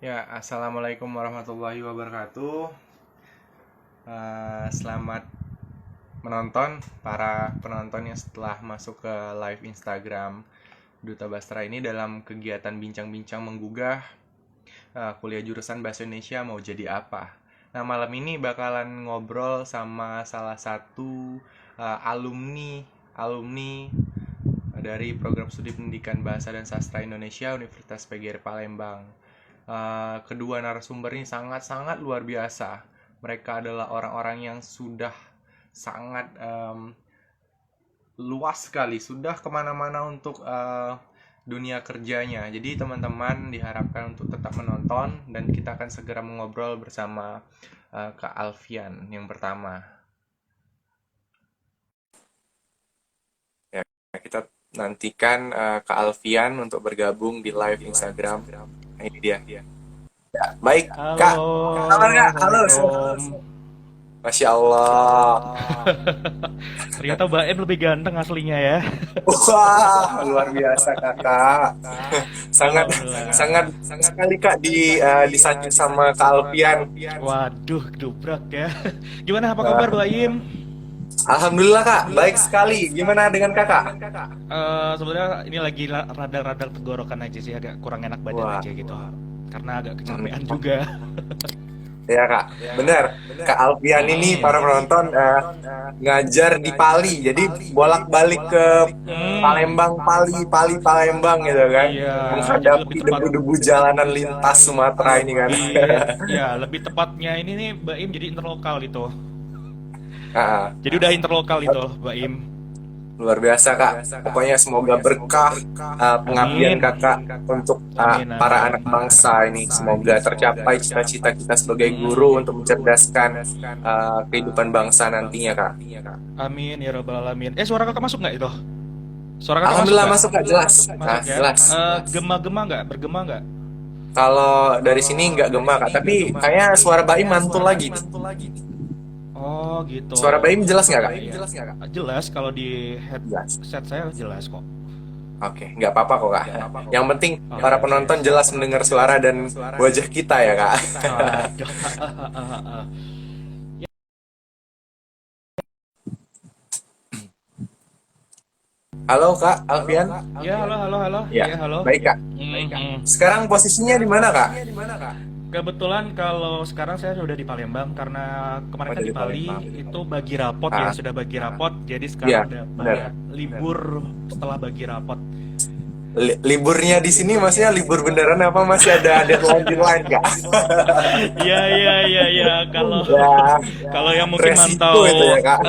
Ya, assalamualaikum warahmatullahi wabarakatuh. Selamat menonton para penonton yang setelah masuk ke live Instagram Duta Bastra ini dalam kegiatan bincang-bincang menggugah kuliah jurusan Bahasa Indonesia mau jadi apa. Nah, malam ini bakalan ngobrol sama salah satu alumni dari program studi pendidikan Bahasa dan Sastra Indonesia Universitas PGRI Palembang. Kedua narasumber ini sangat-sangat luar biasa. Mereka adalah orang-orang yang sudah sangat luas sekali, sudah kemana-mana untuk dunia kerjanya. Jadi teman-teman diharapkan untuk tetap menonton dan kita akan segera mengobrol bersama Kak Alfian yang pertama. Ya, kita nantikan Kak Alfian untuk bergabung di live Instagram. Nah, ini dia. Ya, baik, Halo, Kak. Kabar Kak? Halo. Assalamualaikum. Masya Allah. Ternyata Mbak M lebih ganteng aslinya ya. Wah, luar biasa Kakak. Sangat Alhamdulillah. sangat sekali Kak disanjung sama Kak Alfian. Waduh, gebrak ya. Gimana apa kabar Mbak Im? Alhamdulillah Kak, baik sekali. Gimana dengan Kakak? Sebenarnya ini lagi radang-radang tenggorokan aja sih, agak kurang enak badan Wah, aja gitu. Karena agak kecapean juga. ya Kak, benar. Kak Alfian ini para penonton ngajar di Pali, jadi bolak-balik ke Palembang, Palembang gitu kan, Iya, jadi lebih menghadapi tepat. debu-debu jalanan lintas Sumatera ini kan. Lebih, ya lebih tepatnya ini nih Mbak Im jadi interlokal itu. Ah, Jadi udah interlokal itu Mbak Im. luar biasa Kak. Pokoknya semoga berkah pengabdian Amin. Kakak untuk Amin, para amin. anak bangsa ini. Semoga tercapai cita-cita kita sebagai guru untuk mencerdaskan kehidupan bangsa nantinya Kak. Amin ya rabbal alamin. Suara kakak masuk nggak itu? Suara kakak masuk Alhamdulillah nggak? masuk Kak, jelas. Masuk ya. Jelas. Gema-gema nggak? Bergema nggak? Kalau dari sini nggak gema Kak, tapi kayaknya suara Baim mantul lagi nih. Oh gitu. Suara Baim jelas nggak Kak? Iya. Jelas kalau di Jelas. headset saya jelas kok. Oke, nggak apa-apa kok Kak. Yang penting Oke para oke. penonton jelas mendengar suara dan wajah kita ya Kak. Waduh. Halo Kak Alfian. Ya halo halo halo. Ya, Ya halo. baik Kak. Sekarang posisinya di mana Kak? Kebetulan kalau sekarang saya sudah di Palembang karena kemarin Oh, kan dari di Bali Palembang. itu bagi rapot ya, Ah, sudah bagi rapot. Jadi iya, sekarang udah benar. libur setelah bagi rapot. Liburnya di sini maksudnya libur beneran apa masih ada deadline Kak? Iya iya iya iya kalau Ya, kalau yang mungkin resiko mantau itu ya Kak.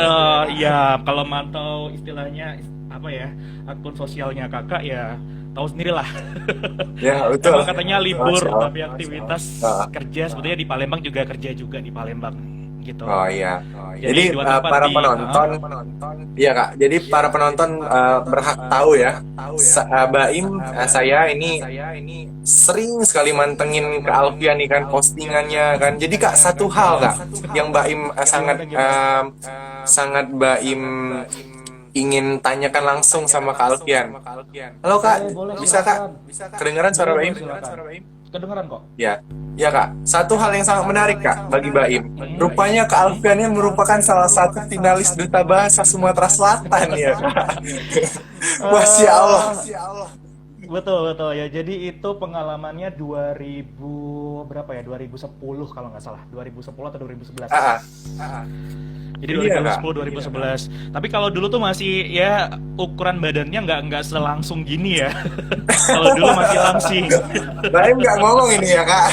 ya kalau mantau istilahnya apa ya akun sosialnya kakak ya tahu sendirilah. Ya, betul. Emang katanya libur Masya Allah. tapi aktivitas Ah. kerja sebetulnya di Palembang juga kerja juga di Palembang gitu. Oh iya. Jadi Jadi dua tempat para di penonton, iya Kak. Jadi para penonton berhak tahu ya. Baim, saya ini sering sekali mantengin ke Alfian nih kan postingannya kan. Jadi Kak, satu hal Kak yang Baim sangat Baim ingin tanyakan langsung sama Kak Alfian. Halo Kak, Boleh bisa Kak? silakan. Kedengaran suara Baim? Kedengeran kok. Ya, ya Kak. Satu hal yang sangat menarik Kak bagi Baim. Rupanya Kak Alfian ini merupakan salah satu finalis Duta Bahasa Sumatera Selatan ya Kak. Masya Allah. Betul betul ya. Jadi itu pengalamannya berapa ya, 2010 kalau nggak salah, 2010 atau 2011. Ah, ah. Jadi Iya kak. 2010 2011. Tapi kalau dulu tuh masih ya ukuran badannya nggak selangsung gini ya. Kalau dulu masih langsing. Baim nggak ngomong ini ya kak.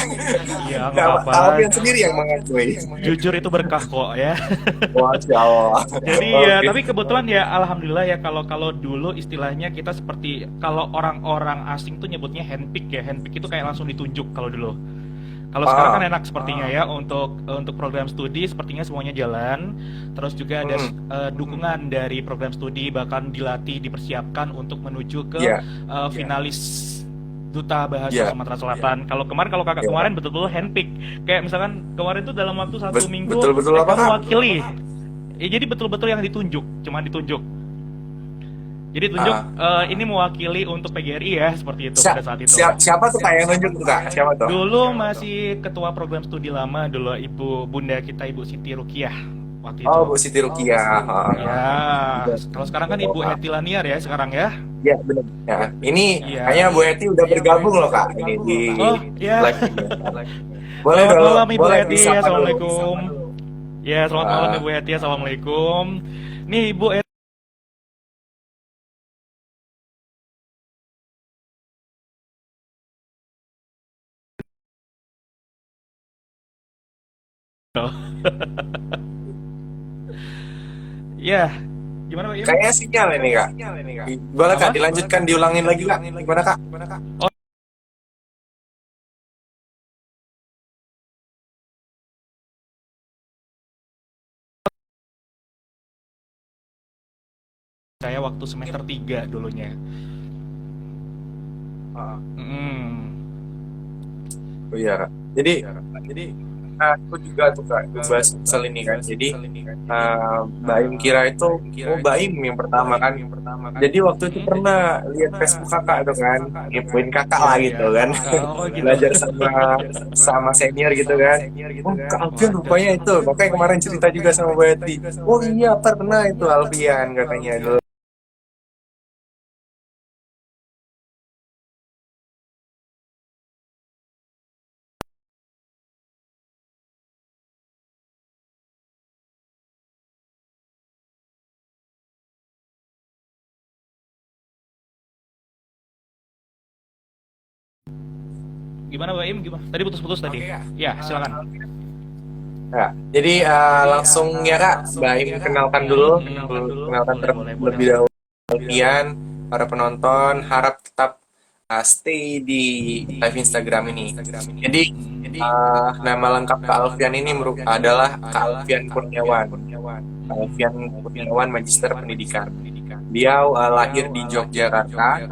Iya nggak Kak apa-apa. Alfian sendiri yang mengakui. Jujur itu berkah kok ya. Masya Allah. Jadi ya, Oke. tapi kebetulan ya alhamdulillah ya, kalau kalau dulu istilahnya kita seperti kalau orang-orang asing tuh nyebutnya handpick ya. Handpick itu kayak langsung ditunjuk kalau dulu. Kalau sekarang kan Ah, enak sepertinya ya, untuk program studi sepertinya semuanya jalan. Terus juga ada mm, dukungan dari program studi, bahkan dilatih, dipersiapkan untuk menuju ke iya, finalis Duta Bahasa iya, Sumatera Selatan. Kalau kemarin, kalau kakak iya. kemarin betul-betul handpick. Kayak misalkan kemarin tuh dalam waktu satu minggu, Betul-betul apa kamu kak? wakili. Ya, jadi betul-betul yang ditunjuk, cuma ditunjuk. Jadi tunjuk Ah, ini mewakili untuk PGRI ya, seperti itu si- pada saat itu. siapa tuh kak yang nunjuk tuh kak? Siapa tuh? Dulu masih ketua program studi lama dulu, ibu bunda kita, Ibu Siti Rukiah waktu Oh, itu. Bu Siti Rukiah. Ya, kalau sekarang kan Ibu Heti Laniar ya sekarang ya. Ya, benar. Ya, ini Iya. kayaknya Bu Eti udah bergabung loh kak ini di Oh ya, live ini. Boleh selamat dulu, malam Ibu boleh Heti, disapa dulu. assalamualaikum. Ya, selamat malam Ah, Ibu Heti, assalamualaikum. Nih Ibu Heti. Ya, gimana Pak Im? kayaknya sinyal ini kak. Boleh kak Apa? dilanjutkan, diulangin lagi kak. Gimana kak? Oh, saya waktu semester 3 dulunya. Ah, Mm. oh iya kak. Jadi aku juga tuh kak bahas soal ini kan. Jadi Baim kira itu, oh Baim yang pertama kan. Jadi waktu itu Mm-mm. pernah lihat Facebook kakak tuh kan, ngepoin kakak Ya, lah ya. gitu kan. Oh, gitu. Belajar sama sama senior gitu kan. Oh Kak Alfian Waduh. rupanya itu. Makanya kemarin cerita juga sama Bu Eti. Oh iya pernah itu Alfian katanya dulu. Gimana Pak Im? Gimana? Tadi putus-putus tadi. Ya, silakan. Ya, jadi langsung ya Kak, Baim kenalkan dulu, kenalkan Boleh, boleh, boleh. terlebih dahulu Alfian, para penonton harap tetap stay di live Instagram ini. Jadi nama lengkap Kak Alfian ini adalah Kak Alfian Kurniawan. Kak Alfian Kurniawan Magister Pendidikan. Beliau lahir di Yogyakarta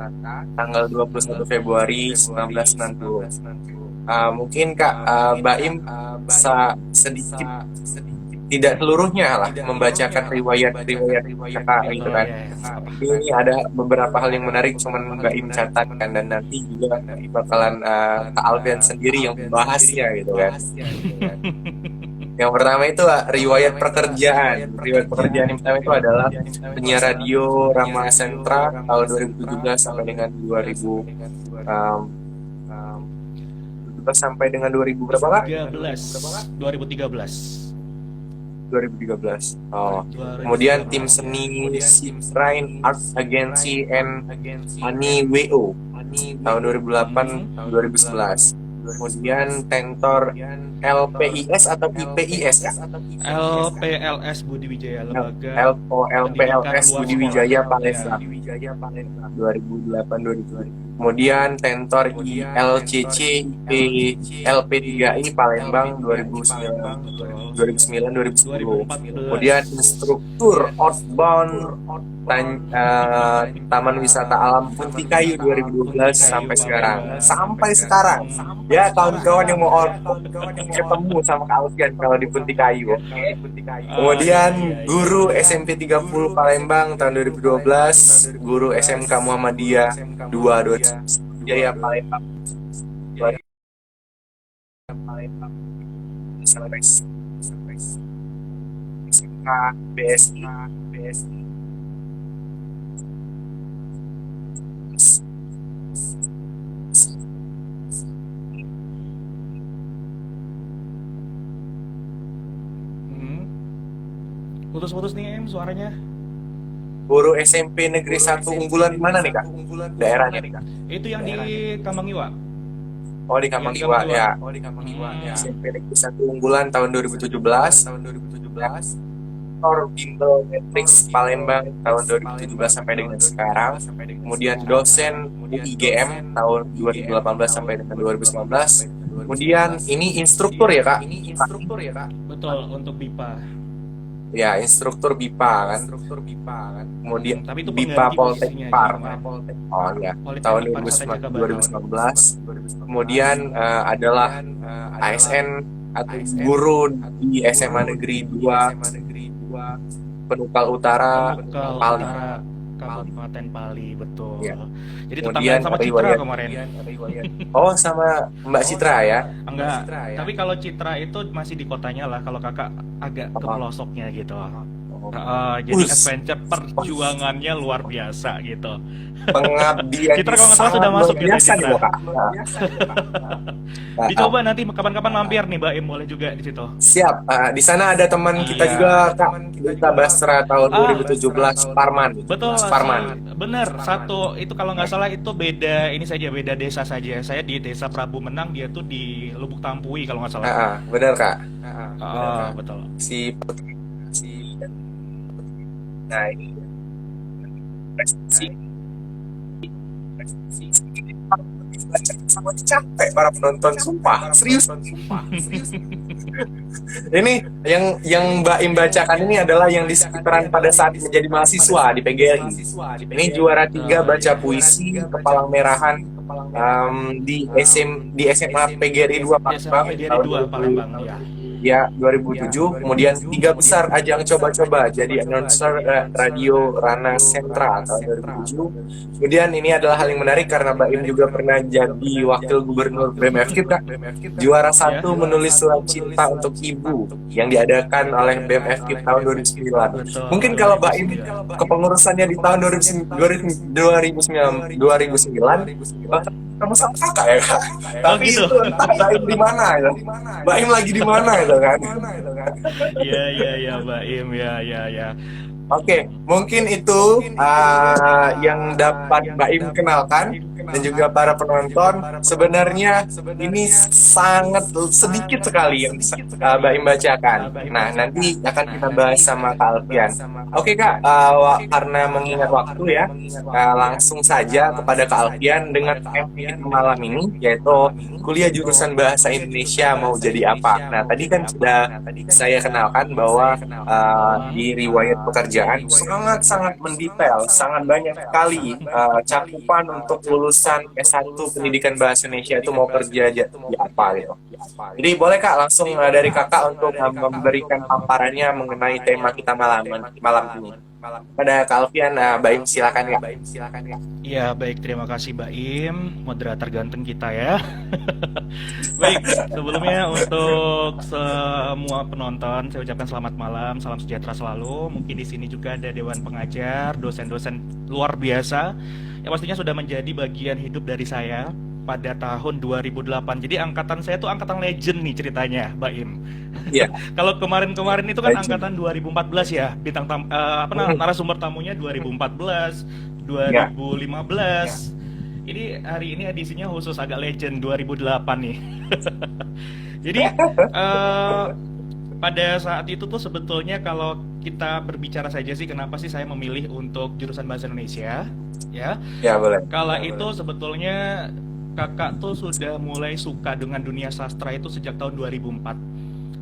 tanggal 21 Februari 1960. Mungkin Kak Baim sedikit, tidak seluruhnya lah, membacakan riwayat-riwayat kakak Oh gitu ya, kan. ya. Apa? Ini ada beberapa hal yang menarik, cuman Baim catatkan dan nanti juga bakalan Kak Alfian sendiri yang membahasnya gitu kan. Yang pertama itu riwayat pekerjaan. Riwayat pekerjaan yang pertama itu adalah penyiar radio Rama Sentra tahun 2017 sampai dengan 2000 um, sampai dengan 2000 berapa Kak? 2013. 2013. Oh. Kemudian tim seni Shrine Art Agency and Ani WO tahun 2008 2011. Kemudian tentor LPIS atau IPIS Kak? LPLS Budi Wijaya, Lembaga Pendidikan LPLS Luar Budi Sekolah. Wijaya Ya. Palembang 2008 2009. Kemudian tentor ILCC LP3I Palembang 2009 2010. 2014. Kemudian instruktur outbound Taman Wisata Alam Puntikayu 2012 sampai sekarang. Sampai sekarang. Ya kawan-kawan yang mau ketemu sama Kak Alfian kalau di Puntikayu. Oke. Kemudian Iya, iya. guru SMP 30 Palembang tahun 2012, guru SMK Muhammadiyah 2 Jaya Palembang sampai SMK BSI Putus-putus nih Em suaranya. Guru SMP Negeri 1 unggulan di mana nih Kak? Daerahnya nih Kak? Itu yang di Kamangiwa. Oh di Yang di Kamangiwa ya. Hmm. SMP Negeri 1 unggulan tahun 2017. Tor Bimbel Matrix Palembang tahun 2017 sampai dengan sekarang. Kemudian dosen UIGM tahun 2018 sampai dengan 2019. Kemudian ini instruktur ya Kak? Betul untuk BIPA. Ya, instruktur BIPA kan. Kemudian Tapi itu BIPA pengganti Poltek posisinya Par. gitu, kemarin. Oh ya, Politeknik tahun Pariwisata Jaga Barat. 2019. Kemudian adalah ASN atau guru di SMA Negeri 2 Penukal Utara Penukal Pali. Utara Kabupaten Pali, betul. Ya. Jadi Kemudian tetanggaan sama Citra riwayat- kemarin. Oh, sama Mbak Citra ya. Enggak, tapi kalau Citra itu masih di kotanya lah, kalau kakak agak ke pelosoknya gitu. Jadi Us. adventure perjuangannya luar biasa gitu. Pengabdian Citra kalau nggak salah sudah masuk gitu, biasa nih Citra. Kak. Nah, Dicoba nanti kapan-kapan mampir nih Mbak Im, boleh juga di situ. siap. Di sana ada teman kita Iya. juga Kak, Duta Basra tahun 2017 Parman. Betul, Mas Parman. bener. Satu itu kalau nggak salah itu beda ini saja, beda desa saja. Saya di desa Prabu Menang, dia tuh di Lubuk Tampui kalau nggak salah. Benar Kak. Betul. Si Nah, ini sama capek para penonton sumpah serius. Ini yang Mbak Im bacakan ini adalah yang di sekitaran pada saat menjadi mahasiswa di PGRI. Ini juara 3 baca puisi Kepalang Merahan di SMA PGRI 2 Palembang Jadi tahun dua Palembang ya. ya 2007. Kemudian 3 besar ajang coba-coba jadi announcer radio Rana Sentra tahun 2007. Kemudian ini adalah hal yang menarik karena Mbak Im juga pernah jadi wakil gubernur BMFK Kak. Juara 1 menulis surat cinta untuk ibu yang diadakan oleh BMFK tahun 2009. Betul. Mungkin kalau Mbak Im kepengurusannya di tahun 2009 kamu sama kakak ya Kak. Tapi gitu. itu entah Mbak Im di mana ya. Mbak Im lagi di mana itu kan. Iya Mbak Im ya. Oke, mungkin itu yang dapat Mbak Im kenalkan dan juga para penonton. Sebenarnya ini sangat sedikit sekali yang bisa Mbak Im bacakan. Nah, nanti akan kita bahas sama Kak Alfian. Oke Kak, karena mengingat waktu ya, langsung saja kepada Kak Alfian dengan tema kita malam ini, yaitu kuliah jurusan Bahasa Indonesia mau jadi apa. Nah, tadi kan sudah saya kenalkan bahwa di riwayat pekerjaan sangat-sangat mendetail, sangat banyak sekali cakupan untuk lulusan S1 Pendidikan Bahasa Indonesia itu mau kerja di apa gitu. Jadi boleh Kak langsung dari Kakak untuk memberikan paparannya mengenai tema kita malam ini. Pada Kak Alfian, Mbak Im silakan ya. Iya baik, terima kasih Mbak Im, moderator ganteng kita ya. Baik, sebelumnya untuk semua penonton saya ucapkan selamat malam, salam sejahtera selalu. Mungkin di sini juga ada dewan pengajar, dosen-dosen luar biasa yang pastinya sudah menjadi bagian hidup dari saya pada tahun 2008. Jadi angkatan saya tuh angkatan legend nih ceritanya, Mbak Im. Iya. Kalau kemarin itu kan Legend. angkatan 2014 ya, narasumber tamunya 2014, 2015. Ini hari ini edisinya khusus agak legend 2008 nih. Jadi pada saat itu tuh sebetulnya kalau kita berbicara saja sih kenapa sih saya memilih untuk jurusan Bahasa Indonesia, ya. Ya boleh. Kala itu sebetulnya kakak tuh sudah mulai suka dengan dunia sastra itu sejak tahun 2004.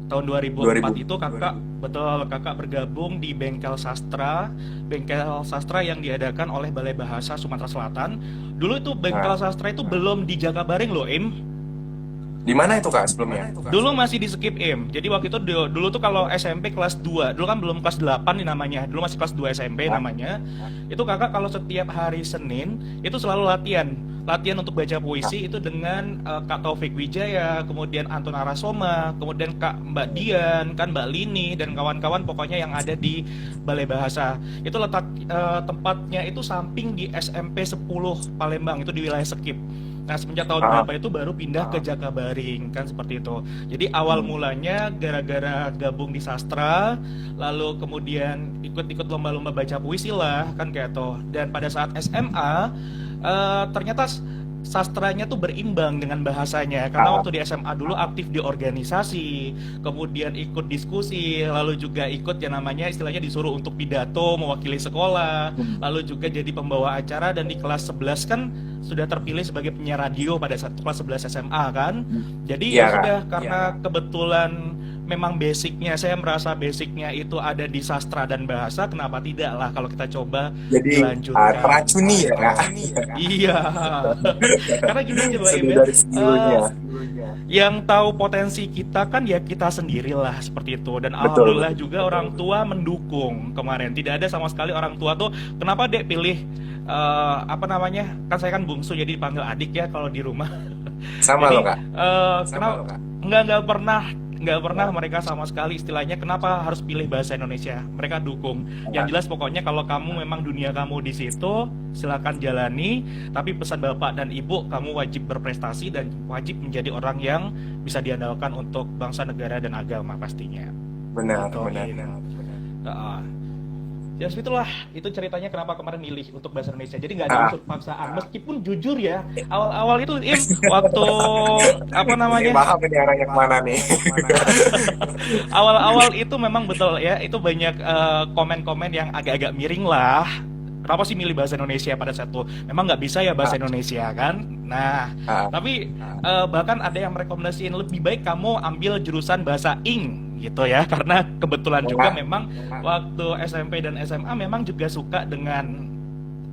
Tahun 2004 itu kakak bergabung di bengkel sastra yang diadakan oleh Balai Bahasa Sumatera Selatan. Dulu itu bengkel sastra itu belum di Jakabaring loh, Im. Di mana itu Kak sebelumnya? Dulu masih di Skip Im. Jadi waktu itu dulu tuh kalau SMP kelas 2, dulu kan belum kelas 8 nih namanya. Dulu masih kelas 2 SMP namanya. Itu kakak kalau setiap hari Senin itu selalu latihan untuk baca puisi itu dengan Kak Taufik Wijaya, kemudian Anton Arasoma, kemudian Kak Mbak Dian, kan Mbak Lini dan kawan-kawan pokoknya yang ada di Balai Bahasa. Itu tempatnya itu samping di SMP 10 Palembang, itu di wilayah Skip. Nah, semenjak tahun Ah, berapa itu baru pindah ke Jakabaring kan seperti itu. Jadi awal mulanya gara-gara gabung di sastra, lalu kemudian ikut-ikut lomba-lomba baca puisi lah kan kayak tuh. Dan pada saat SMA ternyata sastranya tuh berimbang dengan bahasanya karena ah, waktu di SMA dulu aktif di organisasi, kemudian ikut diskusi, lalu juga ikut yang namanya istilahnya disuruh untuk pidato mewakili sekolah, lalu juga jadi pembawa acara dan di kelas 11 kan sudah terpilih sebagai penyiar radio pada saat kelas 11 SMA kan. Jadi iya ya kak. sudah karena kebetulan memang basicnya saya merasa basicnya itu ada di sastra dan bahasa, kenapa tidak lah kalau kita coba Jadi dilanjutkan teracuni ya gitu. kak. Iya. Karena gini aja Mbak Im Seru ya, dari sebelumnya. yang tahu potensi kita kan ya kita sendirilah seperti itu. Dan Betul, alhamdulillah betul. juga orang tua mendukung kemarin. Tidak ada sama sekali orang tua tuh kenapa Dek pilih apa namanya? Kan saya kan bungsu jadi dipanggil adik ya kalau di rumah. Sama Jadi loh kak. kenapa nggak pernah mereka sama sekali istilahnya kenapa harus pilih bahasa Indonesia, mereka dukung. Yang jelas pokoknya kalau kamu memang dunia kamu di situ silakan jalani, tapi pesan bapak dan ibu kamu wajib berprestasi dan wajib menjadi orang yang bisa diandalkan untuk bangsa negara dan agama pastinya Benar, gitu benar. Im. Heeh. Ya itulah itu ceritanya kenapa kemarin milih untuk bahasa Indonesia. Jadi nggak ada Ah, unsur paksaan. Meskipun jujur ya awal-awal itu Im waktu apa ini namanya paham ini arahnya kemana nih. awal-awal itu memang betul ya itu banyak komen-komen yang agak-agak miring lah. Kenapa sih milih bahasa Indonesia pada saat itu? Memang nggak bisa ya bahasa Ah, Indonesia kan? Nah, ah, tapi bahkan ada yang merekomendasiin lebih baik kamu ambil jurusan bahasa gitu ya, karena kebetulan juga ah, memang waktu SMP dan SMA memang juga suka dengan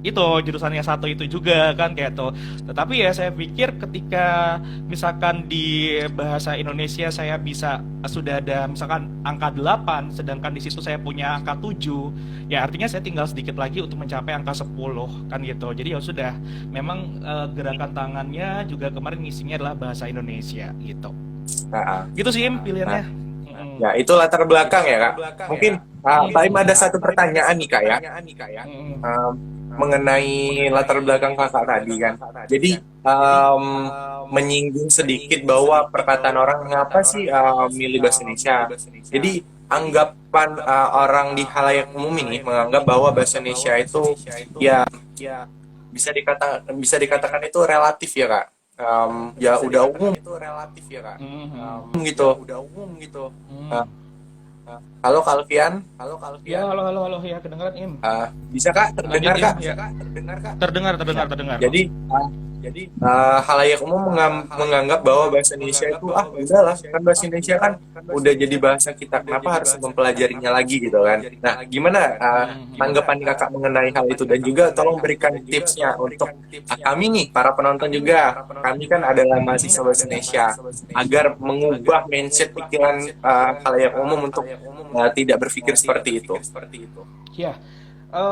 itu jurusan yang satu itu juga kan kayak tuh. Tetapi ya saya pikir ketika misalkan di bahasa Indonesia saya bisa sudah ada misalkan angka 8 sedangkan di situ saya punya angka 7, ya artinya saya tinggal sedikit lagi untuk mencapai angka 10 kan gitu. Jadi ya sudah memang gerakan tangannya juga kemarin ngisinya adalah bahasa Indonesia gitu. ah. Gitu sih Im, Nah, pilihannya. Mm-mm. ya itu latar belakang ya kak. Mungkin Mm. Pak Im ada satu pertanyaan nih kak ya. Mm-mm. Um, Mengenai latar belakang kakak tadi kan. Jadi menyinggung sedikit bahwa perkataan orang mengapa sih milih bahasa Indonesia. Jadi anggapan orang di halayak umum ini menganggap bahwa bahasa Indonesia itu ya bisa dikatakan itu relatif ya kak. Ya udah umum Mhm. gitu. Uh, Hmm. Halo Kalvian, Ya, halo, halo, halo, ya, kedengaran Im. bisa kak Lanjut terdengar Im, kak? ya. Terdengar. Jadi halayak umum menganggap bahwa bahasa Indonesia itu udahlah kan bahasa Indonesia kan udah jadi bahasa kita, kenapa harus mempelajarinya lagi gitu kan. Nah gimana tanggapan kakak mengenai hal itu, dan juga tolong berikan tipsnya untuk kami nih para penonton juga, kami kan adalah mahasiswa bahasa Indonesia, agar mengubah mindset pikiran halayak umum untuk tidak berpikir seperti itu. Ya,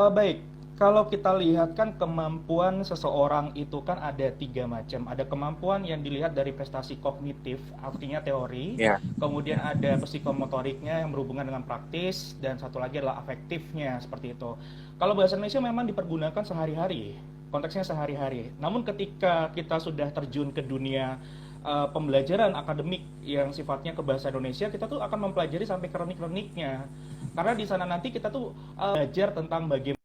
baik. Kalau kita lihat kan kemampuan seseorang itu kan ada tiga macam. Ada kemampuan yang dilihat dari prestasi kognitif, artinya teori. Ya, Kemudian ada psikomotoriknya yang berhubungan dengan praktis. Dan satu lagi adalah afektifnya, seperti itu. Kalau bahasa Indonesia memang dipergunakan sehari-hari. Konteksnya sehari-hari. Namun ketika kita sudah terjun ke dunia pembelajaran akademik yang sifatnya ke bahasa Indonesia, kita tuh akan mempelajari sampai kronik-kroniknya. Karena di sana nanti kita tuh belajar tentang bagaimana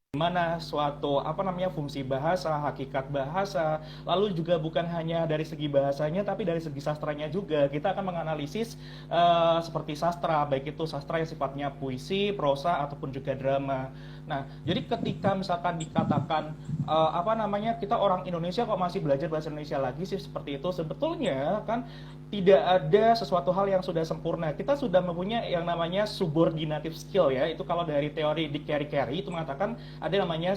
suatu fungsi bahasa, hakikat bahasa, lalu juga bukan hanya dari segi bahasanya tapi dari segi sastranya juga. Kita akan menganalisis seperti sastra, baik itu sastra yang sifatnya puisi, prosa ataupun juga drama. Nah, jadi ketika misalkan dikatakan kita orang Indonesia kok masih belajar bahasa Indonesia lagi sih seperti itu, sebetulnya kan tidak ada sesuatu hal yang sudah sempurna. Kita sudah mempunyai yang namanya subordinative skill ya. Itu kalau dari teori Dick Carey itu mengatakan ada namanya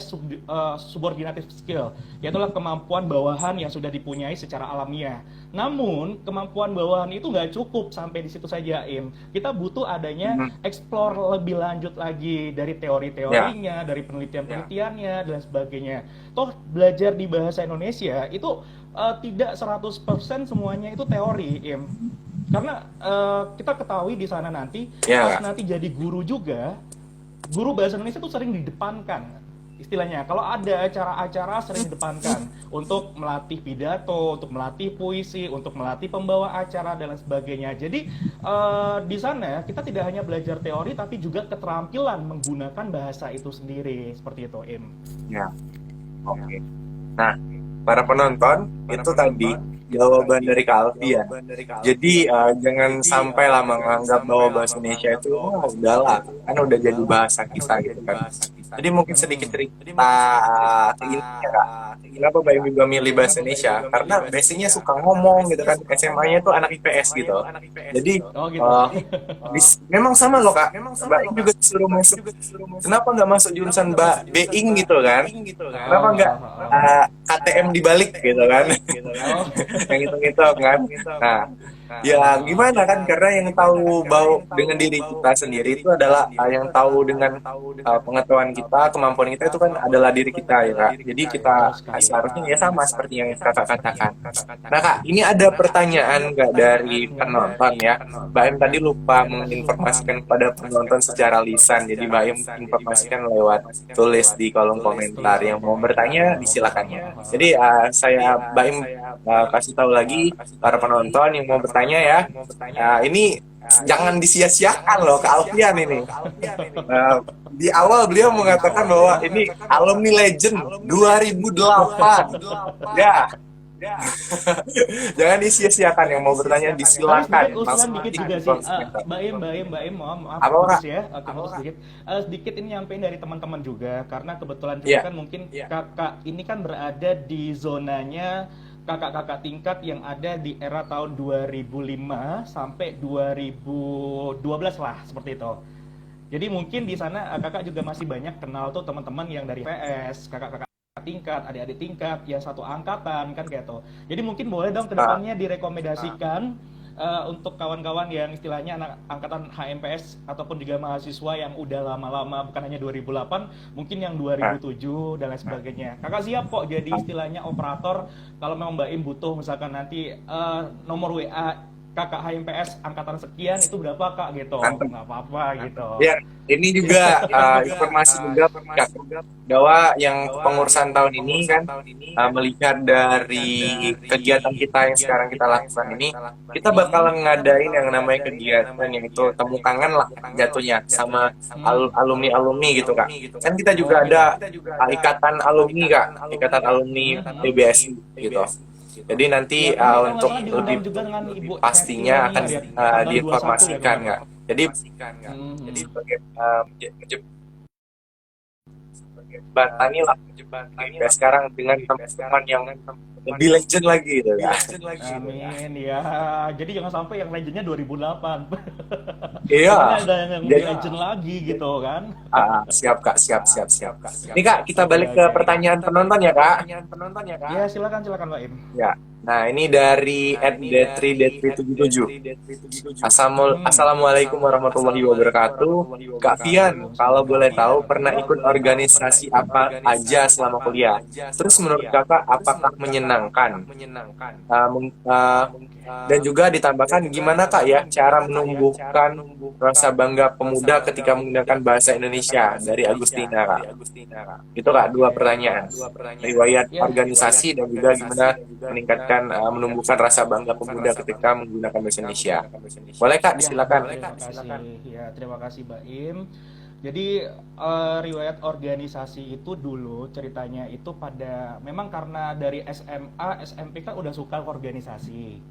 subordinative skill, yaitu kemampuan bawahan yang sudah dipunyai secara alamiah. Namun kemampuan bawahan itu nggak cukup sampai di situ saja Im. Kita butuh adanya explore lebih lanjut lagi dari teori-teorinya, dari penelitian-penelitiannya dan sebagainya. Toh belajar di bahasa Indonesia itu tidak 100% semuanya itu teori, Im. Karena kita ketahui di sana nanti ya pas kak. nanti jadi guru juga, guru bahasa Indonesia itu sering didepankan. istilahnya. Kalau ada acara-acara sering didepankan untuk melatih pidato, untuk melatih puisi, untuk melatih pembawa acara dan lain sebagainya. Jadi di sana kita tidak hanya belajar teori tapi juga keterampilan menggunakan bahasa itu sendiri seperti itu, Im. Ya, oke. Nah, para penonton, itu tadi jawaban dari Kak Alfian. Jadi jangan sampai lah menganggap bahwa bahasa Indonesia itu udahlah, kan udah jadi bahasa kita gitu kan. Jadi mungkin sedikit cerita ini ya Kak. Kenapa Mbak Im juga milih bahasa Indonesia? Karena basicnya suka ngomong gitu kan. SMA-nya itu anak IPS gitu. Jadi Oh gitu. memang sama loh Kak. Mbak Im juga disuruh masuk. Kenapa nggak masuk jurusan Mbak Being gitu kan? Kenapa nggak KTM dibalik gitu kan? Oh. Yang hitung-hitung kan. Nah, ya gimana kan, karena yang tahu bahwa dengan diri kita sendiri itu adalah yang tahu dengan pengetahuan kita, kemampuan kita itu kan adalah diri kita ya Kak. Jadi kita seharusnya ya sama seperti yang Kakak katakan. Nah Kak, ini ada pertanyaan nggak dari penonton ya. Mbak Im tadi lupa menginformasikan kepada penonton secara lisan, jadi Mbak Im informasikan lewat tulis di kolom komentar. Yang mau bertanya disilakan ya. Jadi saya Mbak Im kasih tahu lagi para penonton yang mau bertanya ya. Ini jangan disia-siakan loh Kak Alfian ini. Di awal beliau mengatakan bahwa ini alumni legend 2008. Ya. Jangan disia-siakan, yang mau bertanya disilakan. Tapi usulan dikit juga sih, Mbak Im, maaf, Apa, putus Kak? ya, putus sedikit. Sedikit ini nyampein dari teman-teman juga, karena kebetulan juga Iya. kan mungkin kakak ini kan berada di zonanya kakak-kakak tingkat yang ada di era tahun 2005 sampai 2012 lah, seperti itu. Jadi mungkin di sana kakak juga masih banyak kenal tuh teman-teman yang dari PS, kakak-kakak tingkat, adik-adik tingkat, yang satu angkatan kan kayak tuh. Jadi mungkin boleh dong kedepannya direkomendasikan untuk kawan-kawan yang istilahnya anak angkatan HMPS ataupun juga mahasiswa yang udah lama-lama, bukan hanya 2008, mungkin yang 2007 dan lain sebagainya. Kakak siap kok jadi istilahnya operator kalau memang Mbak Im butuh misalkan nanti nomor WA kakak HMPS angkatan sekian itu berapa Kak gitu. Nggak apa-apa gitu. Ya, ini juga informasi juga Kak, bahwa yang pengurusan tahun ini kan melihat dari kegiatan kita yang sekarang kita lakukan ini, kita bakalan ngadain yang namanya kegiatan yaitu temu kangen lah jatuhnya sama alumni-alumni gitu Kak. Kan kita juga ada ikatan alumni Kak, ikatan alumni PBSI gitu. Jadi nanti untuk lebih juga dengan Ibu pastinya akan Hetty ini ya, diinformasikan tanggal 21 ya, Kak. Jadi jembatan lah ya sekarang dengan teman-teman yang lebih legend lagi gitu ya. Amin ya. Jadi jangan sampai yang legendnya 2008. Iya. Ada yang lebih legend lagi gitu kan. Siap Kak, siap. Ini Kak, kita balik ke pertanyaan penonton ya Kak. Ya silakan Mbak Im. Ya. Nah, ini dari @d3d377. Assalamualaikum warahmatullahi wabarakatuh. Kak Fian, kalau boleh tahu pernah ikut organisasi apa aja selama kuliah? Terus menurut Kakak apakah menyenangkan? Dan juga ditambahkan gimana Kak ya cara menumbuhkan rasa bangga pemuda ketika menggunakan bahasa Indonesia, dari Agustina Kak. Itu Kak, dua pertanyaan. Riwayat organisasi dan juga gimana meningkatkan menumbuhkan rasa bangga pemuda ketika menggunakan bahasa Indonesia. Boleh Kak, disilakan. Terima kasih Mbak Im. Jadi riwayat organisasi itu dulu ceritanya itu memang karena dari SMA, SMP kan udah suka organisasi.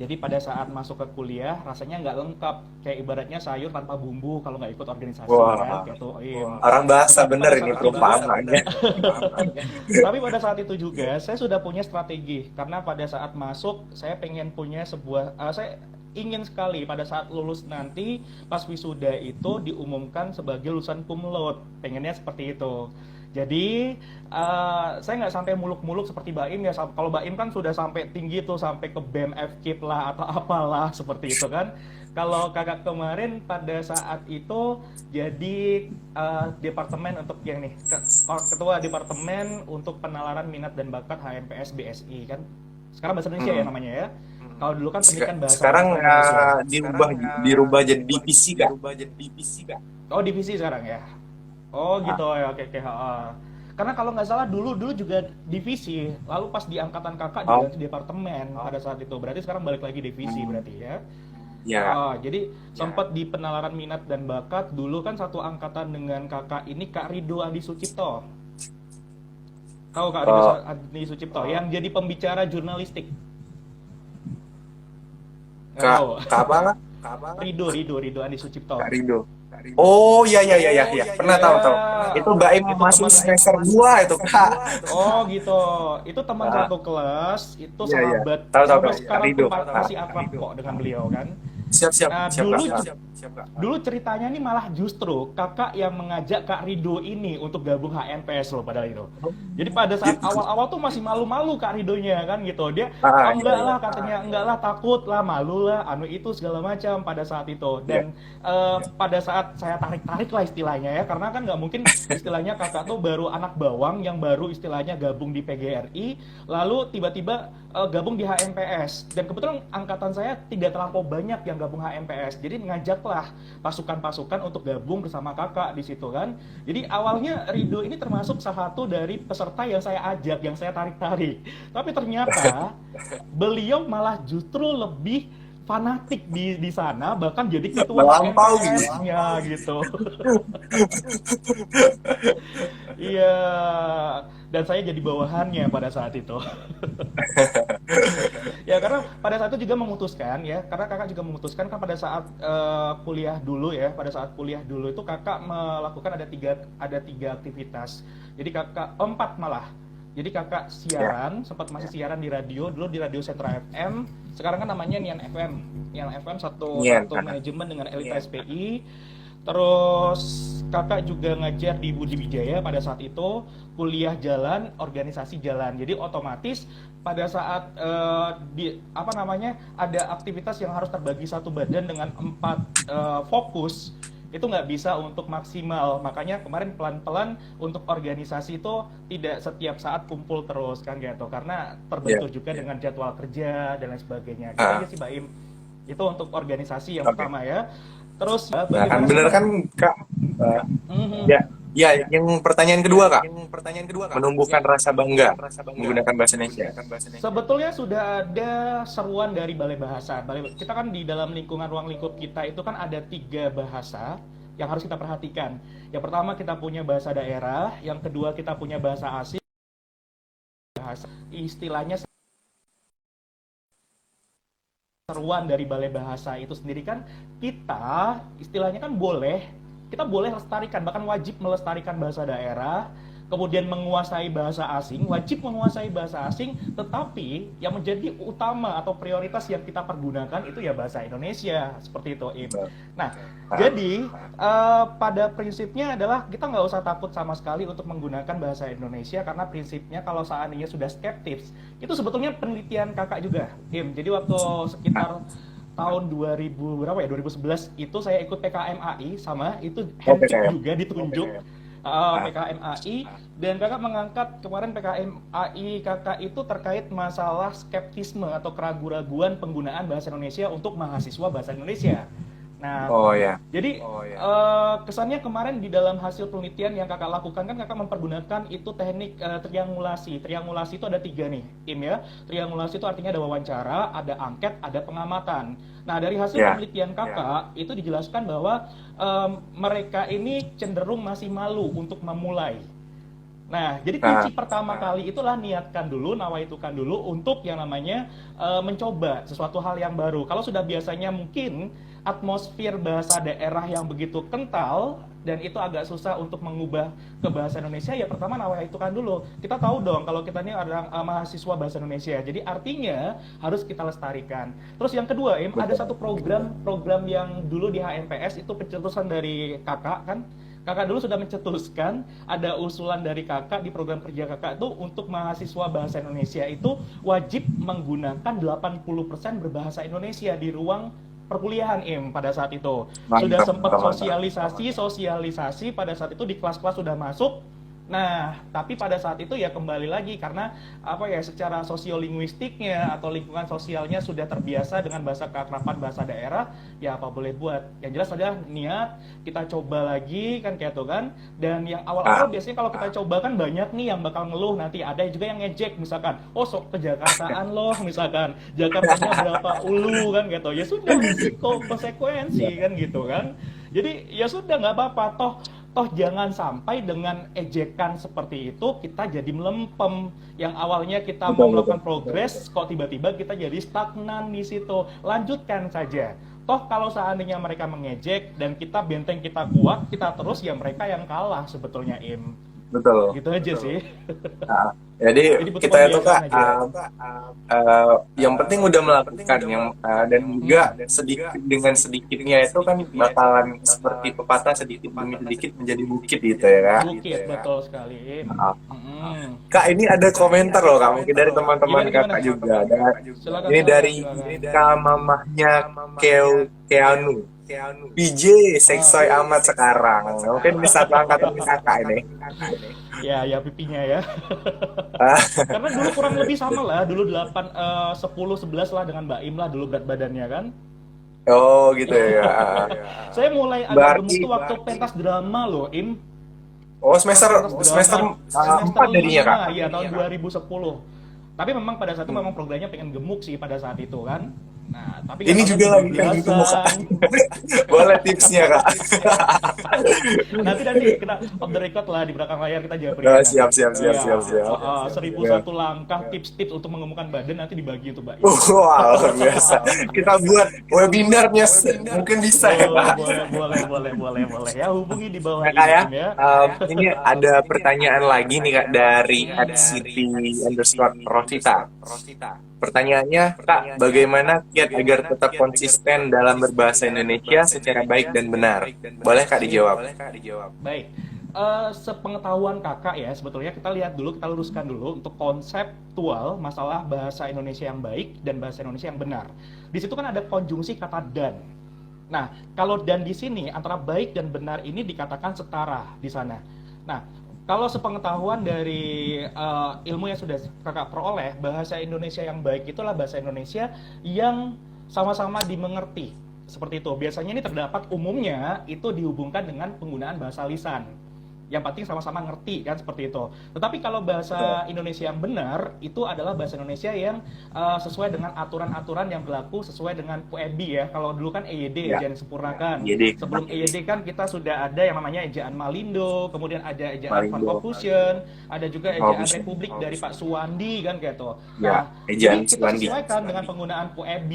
Jadi pada saat masuk ke kuliah rasanya nggak lengkap, kayak ibaratnya sayur tanpa bumbu kalau nggak ikut organisasi. Wah, kan, gitu. Orang bahasa bener ini perumpamannya. Tapi pada saat itu juga saya sudah punya strategi, karena pada saat masuk saya pengen punya saya ingin sekali pada saat lulus nanti pas wisuda itu diumumkan sebagai lulusan cum laude, pengennya seperti itu. Jadi saya nggak sampai muluk-muluk seperti Mbak Im ya. Kalau Mbak Im kan sudah sampai tinggi tuh, sampai ke BEM FKIP lah atau apalah seperti itu kan. Kalau kakak kemarin pada saat itu jadi departemen untuk yang nih ketua departemen untuk penalaran minat dan bakat HMPS BSI kan. Sekarang bahasa Indonesia ya namanya ya. Kalau dulu kan pendidikan bahasa. Sekarang dirubah jadi divisi Kak. Oh divisi sekarang ya. Oh gitu ya, oke. Karena kalau nggak salah dulu juga divisi, lalu pas di angkatan kakak Oh, diganti departemen pada saat itu. Berarti sekarang balik lagi divisi hmm, berarti ya. ya, Jadi sempat di penalaran minat dan bakat dulu kan satu angkatan dengan kakak ini Kak Rido Adi Sucipto. Tahu Kak Rido oh, Adi Sucipto yang jadi pembicara jurnalistik. Nggak Kak, tahu. Kak apa nggak? Rido Adi Sucipto. Kak Rido. Oh, iya, iya, iya, iya, iya. Pernah tahu, tahu. Itu Ya, Mbak Im itu masih teman. semester 2 itu, Kak. Oh gitu. Itu teman Ah, satu kelas, itu iya, iya. sahabat Tahu, tahu, sampai tahu. Kak sekarang Rido. pun Ah, masih akrab kok dengan beliau kan. siap, siap, Nah, siap, Kak. Ah, dulu ceritanya nih malah justru kakak yang mengajak Kak Rido ini untuk gabung HMPS loh padahal itu. Jadi pada saat gitu. awal-awal tuh masih malu-malu Kak Ridonya kan gitu. Dia, oh Iya, enggak iya. lah katanya, enggak lah takut lah, malu lah, anu itu segala macam pada saat itu. Iya, Dan pada saat saya tarik-tarik lah istilahnya ya, karena kan nggak mungkin istilahnya kakak tuh baru anak bawang yang baru istilahnya gabung di PGRI, lalu tiba-tiba gabung di HMPS. Dan kebetulan angkatan saya tidak terlampau banyak yang gabung HMPS. Jadi ngajaklah pasukan-pasukan untuk gabung bersama kakak di situ kan. Jadi awalnya Rido ini termasuk salah satu dari peserta yang saya ajak, yang saya tarik-tarik. Tapi ternyata beliau malah justru lebih fanatik di sana, bahkan jadi ketua melampaui. HMPS-nya gitu. Iya, dan saya jadi bawahannya pada saat itu. Ya karena pada saat itu juga memutuskan ya, karena kakak juga memutuskan kan pada saat kuliah dulu ya, pada saat kuliah dulu itu kakak melakukan ada tiga aktivitas. Jadi kakak empat malah. Jadi kakak Ya, siaran, sempat masih siaran di radio dulu di Radio Sentra FM. Sekarang kan namanya Nian FM. Nian FM satu Nian. satu manajemen dengan Elita SPI. Terus kakak juga ngajar di Budi Wijaya pada saat itu, kuliah jalan, organisasi jalan. Jadi otomatis pada saat apa namanya ada aktivitas yang harus terbagi satu badan dengan 4 fokus, itu nggak bisa untuk maksimal. Makanya kemarin pelan-pelan untuk organisasi itu tidak setiap saat kumpul terus kan gitu, karena ya. terbentur juga dengan jadwal kerja dan lain sebagainya. Gitu Ah, aja sih Mbak Im. Itu untuk organisasi yang oke. pertama ya. Terus Nah, kan bagaimana sih bener Mbak? kan, Kak? Eh, Mhm. ya, ya, yang pertanyaan kedua, Kak. Menumbuhkan rasa bangga menggunakan bahasa Indonesia. Sebetulnya sudah ada seruan dari Balai Bahasa. Kita kan di dalam lingkungan ruang lingkup kita itu kan ada 3 bahasa yang harus kita perhatikan. Yang pertama kita punya bahasa daerah, yang kedua kita punya bahasa asing. Bahasa istilahnya seruan dari Balai Bahasa itu sendiri kan kita istilahnya kan kita boleh lestarikan, bahkan wajib melestarikan bahasa daerah, kemudian menguasai bahasa asing, wajib menguasai bahasa asing, tetapi yang menjadi utama atau prioritas yang kita pergunakan itu ya bahasa Indonesia, seperti itu Im. Nah, Ah, jadi pada prinsipnya adalah kita nggak usah takut sama sekali untuk menggunakan bahasa Indonesia, karena prinsipnya kalau seandainya sudah skeptis, itu sebetulnya penelitian kakak juga, Im. Jadi waktu sekitar tahun 2000 berapa ya 2011 itu saya ikut PKMAI, sama itu oke, handpick kayak. juga ditunjuk Ah, PKMAI, dan kakak mengangkat kemarin PKMAI kakak itu terkait masalah skeptisme atau keraguan-raguan penggunaan bahasa Indonesia untuk mahasiswa bahasa Indonesia. Nah, oh ya. jadi kesannya kemarin di dalam hasil penelitian yang kakak lakukan kan kakak mempergunakan itu teknik triangulasi. Triangulasi itu ada 3 nih, Im ya. Triangulasi itu artinya ada wawancara, ada angket, ada pengamatan. Nah dari hasil Ya, penelitian kakak itu dijelaskan bahwa mereka ini cenderung masih malu untuk memulai. Nah, jadi nah, kunci pertama kali itulah niatkan dulu, nawaitukan dulu untuk yang namanya mencoba sesuatu hal yang baru. Kalau sudah biasanya mungkin atmosfer bahasa daerah yang begitu kental dan itu agak susah untuk mengubah ke bahasa Indonesia, ya pertama nawaitukan dulu. Kita tahu dong kalau kita ini adalah mahasiswa bahasa Indonesia. Jadi artinya harus kita lestarikan. Terus yang kedua, Im, ada satu program yang dulu di HMPS itu pencetusan dari kakak kan. Kakak dulu sudah mencetuskan, ada usulan dari kakak di program kerja kakak itu untuk mahasiswa bahasa Indonesia itu wajib menggunakan 80% berbahasa Indonesia di ruang perkuliahan Im pada saat itu. Sudah mantap, sempat mantap, mantap. sosialisasi pada saat itu di kelas-kelas sudah masuk. Nah, tapi pada saat itu ya kembali lagi karena apa ya secara sosiolinguistiknya atau lingkungan sosialnya sudah terbiasa dengan bahasa keakraban bahasa daerah, ya apa boleh buat. Yang jelas adalah niat kita coba lagi kan kayak itu kan. Dan yang Ah, awal-awal biasanya kalau kita coba kan banyak nih yang bakal ngeluh nanti ada juga yang ngejek misalkan, oh sok ke Jakartaan loh misalkan, Jakartanya berapa ulu kan gitu. Ya sudah risiko konsekuensi kan gitu kan. Jadi ya sudah nggak apa-apa toh toh jangan sampai dengan ejekan seperti itu kita jadi melempem yang awalnya kita mau betul betul. melakukan progres kok tiba-tiba kita jadi stagnan di situ. Lanjutkan saja. Toh kalau seandainya mereka mengejek dan kita benteng kita kuat, kita terus ya mereka yang kalah sebetulnya Im. Betul. Gitu aja sih. Nah, jadi Jadi butuh kita itu pembiasaan Kak, aja. yang penting udah melakukan dan juga Hmm. sedikit dengan sedikitnya itu kan bakalan seperti pepatah sedikit demi sedikit menjadi bukit gitu ya Kak. Bukit betul sekali Im. Nah, Hmm. Kak ini ada komentar loh Kak mungkin dari teman-teman Gimana gimana? Kakak juga. Silakan Ini silakan dari silakan. Kak mamahnya Keanu. PJ Ah. seksoy amat sekarang. Mungkin bisa angkatan Kakak ini. Ya, ya pipinya ya. Ah, Karena dulu kurang lebih sama lah, dulu 8, 10, 11 lah dengan Mbak Im lah dulu berat badannya kan. oh gitu ya. Saya mulai agak gemuk Berarti tuh waktu pentas drama loh, Im. oh Waktu semester pentas semester drama semester 4 jadinya Kak. 5, ya tahun 2010. Tapi memang pada saat itu memang programnya pengen gemuk sih pada saat itu kan. Nah, tapi nggak Ini tahunya juga lagi pengen gemuk Kak. 17-an. Boleh tipsnya Kak. Nanti kita off the record lah di belakang layar kita Oh, jabarin nanti. siap siap siap Iya, siap siap. seribu Ya. satu langkah tips-tips untuk mengemukkan badan nanti dibagi tuh Mbak Im. Wah, luar biasa. Kita buat webinarnya mungkin bisa ya Boleh, Kak. boleh. Ya hubungi di bawah Nah, ini Kak ya, Im ya. ini ada pertanyaan lagi nih Kak dari @city_rosita. Pertanyaannya, Kak, bagaimana kiat agar tetap konsisten dalam berbahasa Indonesia secara baik dan benar? Boleh Kak dijawab? Baik. Sepengetahuan kakak ya, sebetulnya kita lihat dulu, kita luruskan dulu untuk konseptual masalah bahasa Indonesia yang baik dan bahasa Indonesia yang benar. Di situ kan ada konjungsi kata dan. Nah, kalau dan di sini antara baik dan benar ini dikatakan setara di sana. Nah, kalau sepengetahuan dari ilmu yang sudah kakak peroleh, bahasa Indonesia yang baik itulah bahasa Indonesia yang sama-sama dimengerti. Seperti itu. Biasanya ini terdapat umumnya itu dihubungkan dengan penggunaan bahasa lisan. Yang penting sama-sama ngerti kan seperti itu. Tetapi kalau bahasa Indonesia yang benar itu adalah bahasa Indonesia yang sesuai dengan aturan-aturan yang berlaku sesuai dengan PUEB ya. Kalau dulu kan EYD, Ya, ejaan disempurnakan. jadi Sebelum EYD kan kita sudah ada yang namanya ejaan Malindo, kemudian ada ejaan Van Malindo, Confucius, ada juga ejaan Confucius. Republik dari Pak Suwandi kan kayak gitu. Ya, Nah, ejaan jadi kita Suwandi. sesuaikan dengan penggunaan PUEB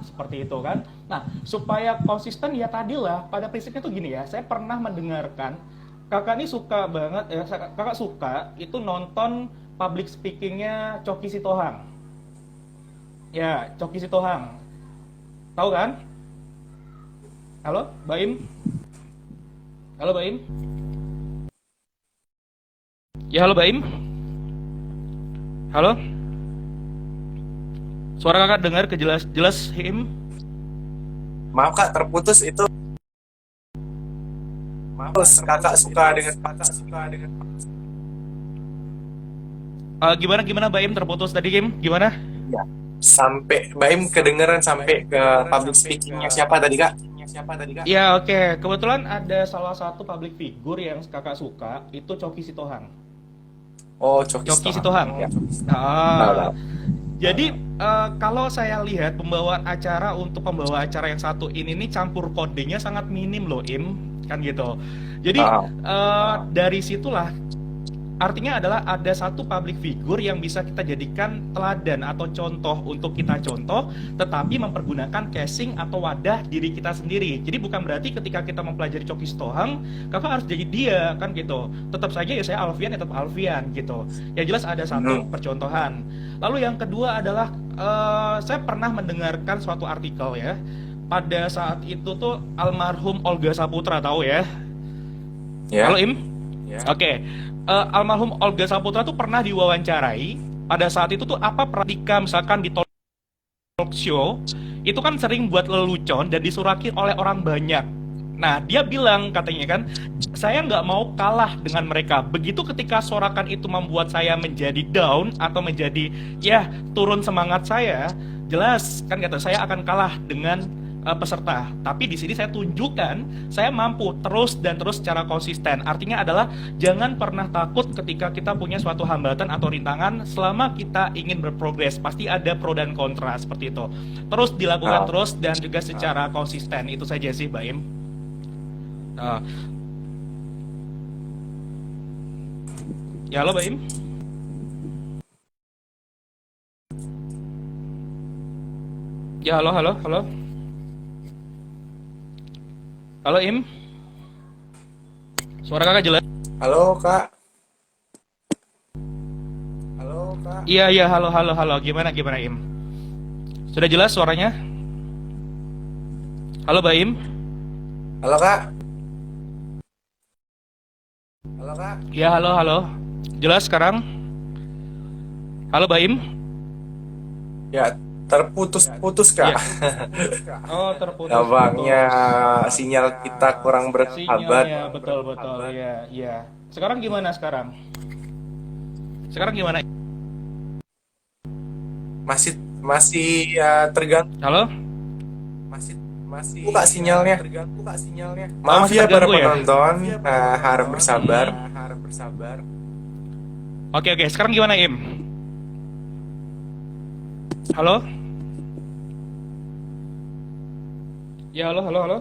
seperti itu kan. Nah, supaya konsisten ya tadilah pada prinsipnya tuh gini ya. Saya pernah mendengarkan kakak ini suka banget ya, kakak suka itu nonton public speakingnya Coki Sitohang. Ya, Coki Sitohang. Tahu kan? Halo, Baim? Halo, Baim? Ya, halo, Baim? Halo? Suara kakak dengar jelas Him? Maaf Kak, terputus itu. Terus kakak suka dengan Gimana Baim terputus tadi Kim? Gimana? ya, sampai Baim kedengeran sampai ke public speakingnya siapa tadi Kak? Ya oke, kebetulan ada salah satu public figure yang kakak suka itu Coki Sitohang. Oh, Coki Coki Sitohang. Sitohang. Ya. Tahu, Ah, tahu. jadi kalau saya lihat pembawaan acara untuk pembawa acara yang satu ini nih campur kodenya sangat minim loh Im, kan gitu. Jadi Ah, dari situlah artinya adalah ada satu public figure yang bisa kita jadikan teladan atau contoh untuk kita contoh, tetapi mempergunakan casing atau wadah diri kita sendiri. Jadi bukan berarti ketika kita mempelajari Coki Sitohang, kakak harus jadi dia, kan gitu. Tetap saja ya saya Alfian, ya tetap Alfian gitu. Ya jelas ada satu percontohan. Lalu yang kedua adalah saya pernah mendengarkan suatu artikel ya. Pada saat itu tuh almarhum Olga Saputra, tahu ya? ya. Halo Im? Oke. Almarhum Olga Saputra tuh pernah diwawancarai pada saat itu tuh apa pratika misalkan di talk show itu kan sering buat lelucon dan disuraki oleh orang banyak. Nah, dia bilang katanya kan, saya nggak mau kalah dengan mereka. Begitu ketika sorakan itu membuat saya menjadi down atau menjadi ya turun semangat saya, jelas kan kata saya akan kalah dengan peserta. Tapi di sini saya tunjukkan saya mampu terus dan terus secara konsisten. Artinya adalah jangan pernah takut ketika kita punya suatu hambatan atau rintangan selama kita ingin berprogres. Pasti ada pro dan kontra seperti itu. Terus dilakukan terus dan juga secara konsisten. Itu saja sih, Baim. Ah, ya halo Baim. Ya halo halo halo. Halo Im. Suara kakak jelas? Halo Kak. Halo Kak. Iya iya halo halo halo. Gimana gimana Im? Sudah jelas suaranya? Halo Baim. Halo Kak. Halo Kak. Ya halo halo. Jelas sekarang? Halo Baim. Ya, terputus-putus Kak. Ya. Oh terputus. Abangnya sinyal kita kurang bersahabat. Sinyalnya betul betul ya ya. Sekarang gimana sekarang? Sekarang gimana? Masih masih ya, tergantung. Halo? Masih masih buka sinyalnya. Maaf masih ya para terganggu ya? penonton, harap bersabar. Oke oke. Sekarang gimana Im? Halo? Ya halo halo halo.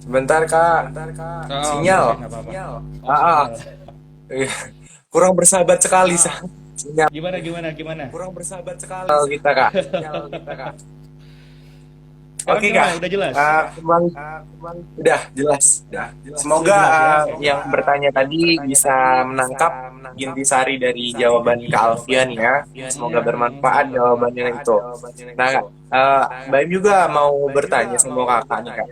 Sebentar Kak. Oh, Sinyal. oke, nggak apa-apa. Ah, ah. Kurang bersahabat sekali sinyal Gimana gimana gimana? kita Kak. Sekarang Oke gimana? Kak. Udah jelas? Kembali udah jelas. Semoga yang bertanya tadi bisa menangkap intisari dari jawaban Kak Alfian ya. Semoga bermanfaat jawabannya itu. Nah, Mbak Im juga mau bertanya sama Kakak nih Kak,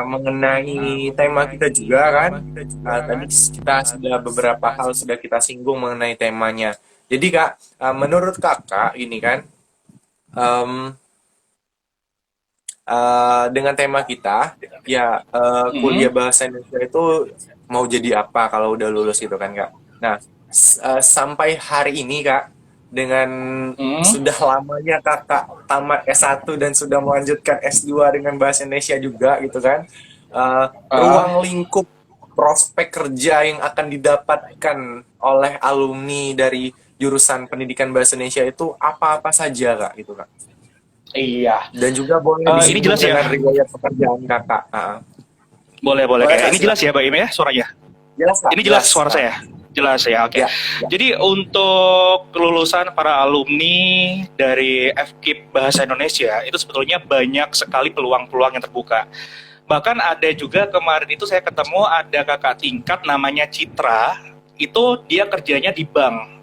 mengenai tema kita juga kan. Tadi kita sudah beberapa hal sudah kita singgung mengenai temanya. Jadi Kak, menurut Kakak ini kan, dengan tema kita ya, kuliah bahasa Indonesia itu mau jadi apa kalau udah lulus gitu kan Kak. Nah, sampai hari ini Kak, dengan sudah lamanya Kakak tamat S1 dan sudah melanjutkan S2 dengan bahasa Indonesia juga gitu kan, ruang lingkup prospek kerja yang akan didapatkan oleh alumni dari jurusan pendidikan bahasa Indonesia itu apa-apa saja Kak gitu Kak. Iya. Dan juga boleh ini disinggung jelas ya? dengan riwayat pekerjaan Kakak. Boleh boleh. Boleh, Kayak Kak, ini jelas ya Baim ya suaranya? Jelas Kak? Ini jelas suara Kak. saya? Jelas ya, oke. Ya. Jadi untuk kelulusan para alumni dari FKIP Bahasa Indonesia itu sebetulnya banyak sekali peluang-peluang yang terbuka. Bahkan ada juga kemarin itu saya ketemu ada kakak tingkat namanya Citra, itu dia kerjanya di bank.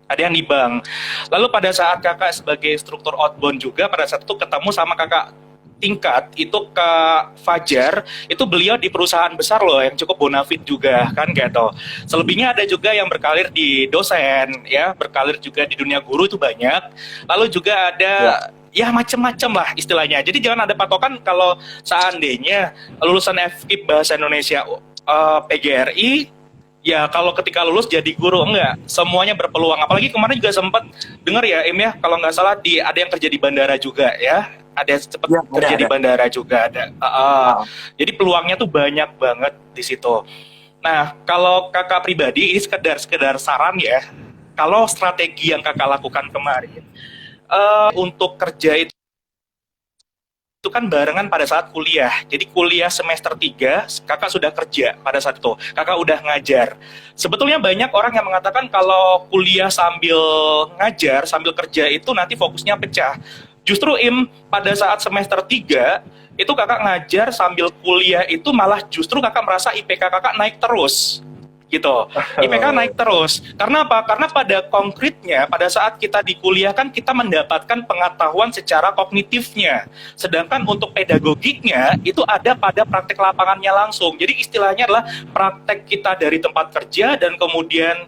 Ada yang di bank. Lalu pada saat kakak sebagai instruktur outbound juga, pada saat itu ketemu sama kakak tingkat, itu Kak Fajar, itu beliau di perusahaan besar loh, yang cukup bonafit juga, kan gitu. Selebihnya ada juga yang berkarir di dosen, ya, berkarir juga di dunia guru itu banyak. Lalu juga ada ya macam-macam lah istilahnya. Jadi jangan ada patokan kalau seandainya lulusan FKIP Bahasa Indonesia PGRI, ya kalau ketika lulus jadi guru, enggak, semuanya berpeluang. Apalagi kemarin juga sempat dengar ya Im ya, kalau nggak salah ada yang kerja di bandara juga ya, ada yang cepat kerja di bandara juga ada. Jadi peluangnya tuh banyak banget di situ. Nah kalau kakak pribadi ini sekedar saran ya, kalau strategi yang kakak lakukan kemarin untuk kerja itu kan barengan pada saat kuliah. Jadi kuliah semester 3, kakak sudah kerja pada saat itu. Kakak udah ngajar. Sebetulnya banyak orang yang mengatakan kalau kuliah sambil ngajar, sambil kerja itu nanti fokusnya pecah. Justru Im, pada saat semester 3, itu kakak ngajar sambil kuliah itu malah justru kakak merasa IPK kakak naik terus. gitu. IPK naik terus. Karena apa? Karena pada konkretnya, pada saat kita di kuliah kan kita mendapatkan pengetahuan secara kognitifnya. Sedangkan untuk pedagogiknya itu ada pada praktek lapangannya langsung. Jadi istilahnya adalah praktek kita dari tempat kerja dan kemudian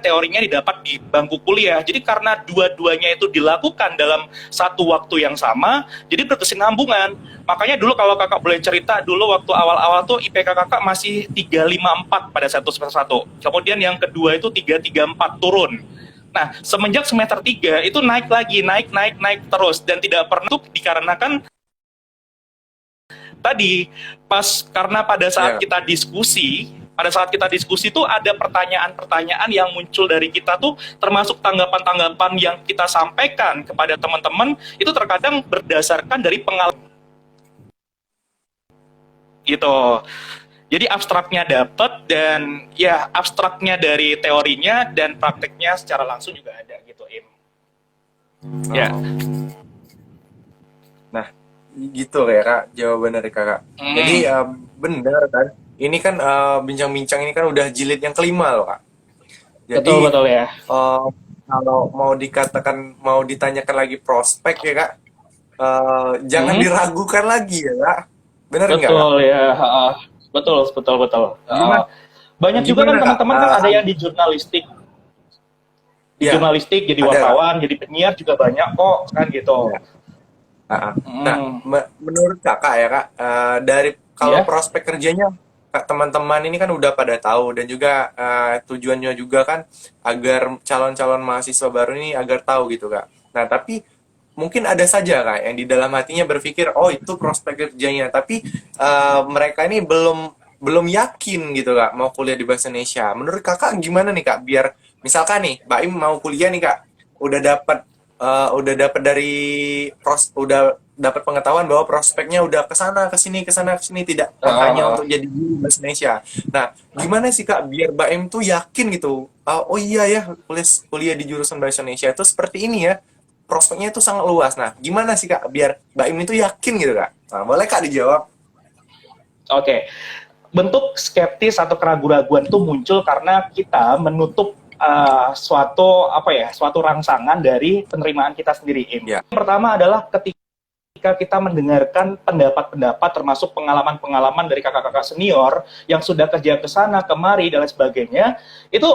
teorinya didapat di bangku kuliah. Jadi karena dua-duanya itu dilakukan dalam satu waktu yang sama, jadi berkesinambungan. Makanya dulu kalau kakak boleh cerita, dulu waktu awal-awal tuh IPK kakak masih 354 pada semester 1. Kemudian yang kedua itu 334 turun. Nah, semenjak semester 3 itu naik lagi, naik terus. Dan tidak pernah tuh dikarenakan tadi, karena pada saat kita diskusi, tuh ada pertanyaan-pertanyaan yang muncul dari kita tuh, termasuk tanggapan-tanggapan yang kita sampaikan kepada teman-teman, itu terkadang berdasarkan dari pengalaman gitu. Jadi abstraknya dapat dan ya abstraknya dari teorinya dan prakteknya secara langsung juga ada gitu, Im. Ya. Nah, gitu ya Kak, jawaban dari Kakak. Jadi benar kan, ini kan bincang-bincang ini kan udah jilid yang kelima loh Kak. Jadi Betul ya. kalau mau ditanyakan lagi prospek ya Kak, jangan diragukan lagi ya Kak. Benar nggak Kak? Betul ya. Betul. Banyak juga kan teman-teman kan ada yang di jurnalistik. Jurnalistik jadi wartawan, jadi penyiar juga banyak kok kan gitu. Nah, menurut Kakak ya Kak, dari kalau prospek kerjanya teman-teman ini kan udah pada tahu dan juga tujuannya juga kan agar calon-calon mahasiswa baru ini agar tahu gitu Kak. Nah, tapi mungkin ada saja Kak yang di dalam hatinya berpikir, oh itu prospek kerjanya, tapi mereka ini belum yakin gitu Kak mau kuliah di Bahasa Indonesia. Menurut Kakak gimana nih Kak, biar misalkan nih Baim mau kuliah nih Kak, udah dapat pengetahuan bahwa prospeknya udah kesana kesini tidak hanya untuk jadi guru Bahasa Indonesia. Nah, gimana sih Kak biar Baim tuh yakin gitu, oh iya ya kuliah di jurusan Bahasa Indonesia itu seperti ini ya, prospeknya itu sangat luas. Nah, gimana sih Kak biar Baim itu yakin gitu Kak? Nah, boleh Kak dijawab? Oke. Bentuk skeptis atau keraguan-raguan itu muncul karena kita menutup suatu rangsangan dari penerimaan kita sendiri. Yang pertama adalah ketika kita mendengarkan pendapat-pendapat termasuk pengalaman-pengalaman dari kakak-kakak senior yang sudah kerja ke sana kemari dan lain sebagainya, itu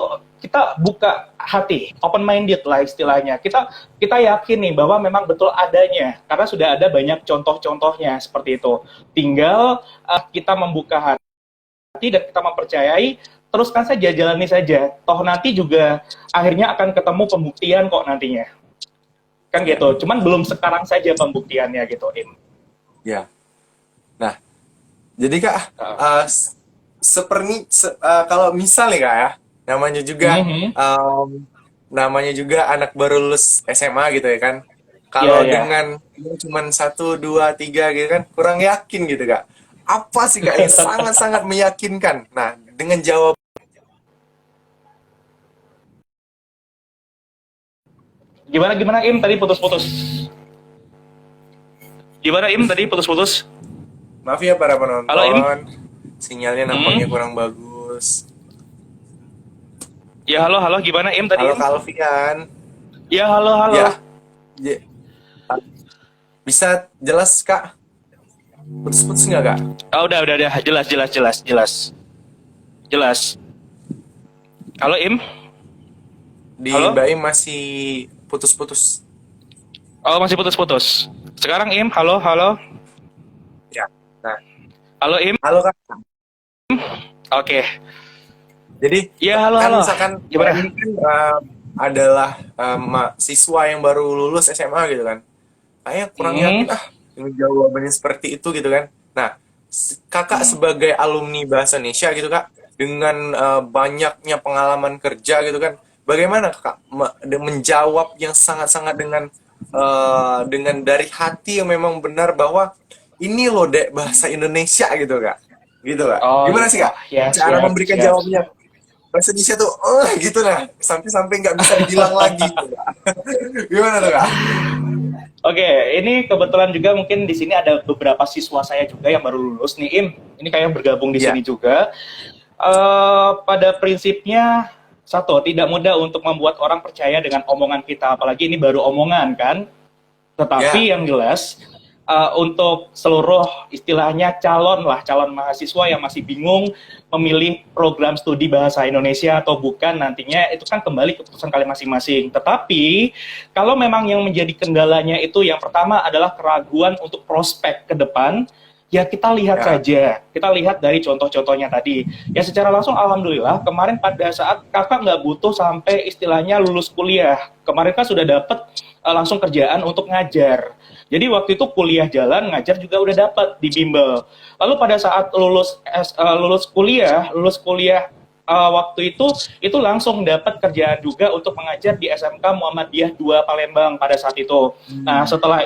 kita buka hati, open minded lah istilahnya. Kita yakin nih bahwa memang betul adanya karena sudah ada banyak contoh-contohnya seperti itu. Tinggal kita membuka hati dan kita mempercayai, teruskan saja, jalani saja. Toh nanti juga akhirnya akan ketemu pembuktian kok nantinya. Kan gitu. Cuman belum sekarang saja pembuktiannya gitu, Im. Ya. Nah, jadi Kak, kalau misal nih Kak ya, namanya juga anak baru lulus SMA gitu ya kan. Kalau dengan cuman 1, 2, 3 gitu kan, kurang yakin gitu Kak. Apa sih Kak yang sangat-sangat meyakinkan? Nah, dengan jawab Gimana Im tadi putus-putus? Gimana Im tadi putus-putus? Maaf ya para penonton. Halo, Im? Sinyalnya nampaknya kurang bagus. Ya halo gimana Im tadi? Halo Kak Alfian. Ya halo. Ya. Bisa jelas Kak? Putus-putus nggak Kak? Oh, udah jelas. Halo Im? Di Baim masih putus-putus. Oh, masih putus-putus. Sekarang Im, halo. Ya. Nah. Halo Im. Halo Kak. Oke. Jadi halo. Misalkan gimana? Ini kan adalah siswa yang baru lulus SMA gitu kan. Kayaknya kurang yakin dengan jawabannya seperti itu gitu kan. Nah, Kakak sebagai alumni Bahasa Indonesia gitu Kak, dengan banyaknya pengalaman kerja gitu kan, bagaimana Kak menjawab yang sangat-sangat dengan dari hati yang memang benar bahwa ini loh Dek bahasa Indonesia gitu Kak. Gitu Kak. Gimana sih Kak? Cara memberikan jawabnya. Bahasa Indonesia tuh gitu lah. Sampai nggak bisa dibilang lagi gitu, Kak. Gimana tuh Kak? Oke, ini kebetulan juga mungkin di sini ada beberapa siswa saya juga yang baru lulus nih Im. Ini kayak bergabung di sini juga. Pada prinsipnya, satu, tidak mudah untuk membuat orang percaya dengan omongan kita, apalagi ini baru omongan kan. Ya, Tetapi yang jelas, untuk seluruh istilahnya calon mahasiswa yang masih bingung memilih program studi bahasa Indonesia atau bukan nantinya, itu kan kembali keputusan kalian masing-masing. Tetapi kalau memang yang menjadi kendalanya itu yang pertama adalah keraguan untuk prospek ke depan, ya kita lihat ya, saja, kita lihat dari contoh-contohnya tadi. Ya secara langsung alhamdulillah kemarin pada saat kakak nggak butuh sampai istilahnya lulus kuliah, kemarin kan sudah dapat langsung kerjaan untuk ngajar. Jadi waktu itu kuliah jalan, ngajar juga udah dapat di bimbel. Lalu pada saat lulus kuliah waktu itu langsung dapat kerjaan juga untuk mengajar di SMK Muhammadiyah 2 Palembang pada saat itu. Nah, setelah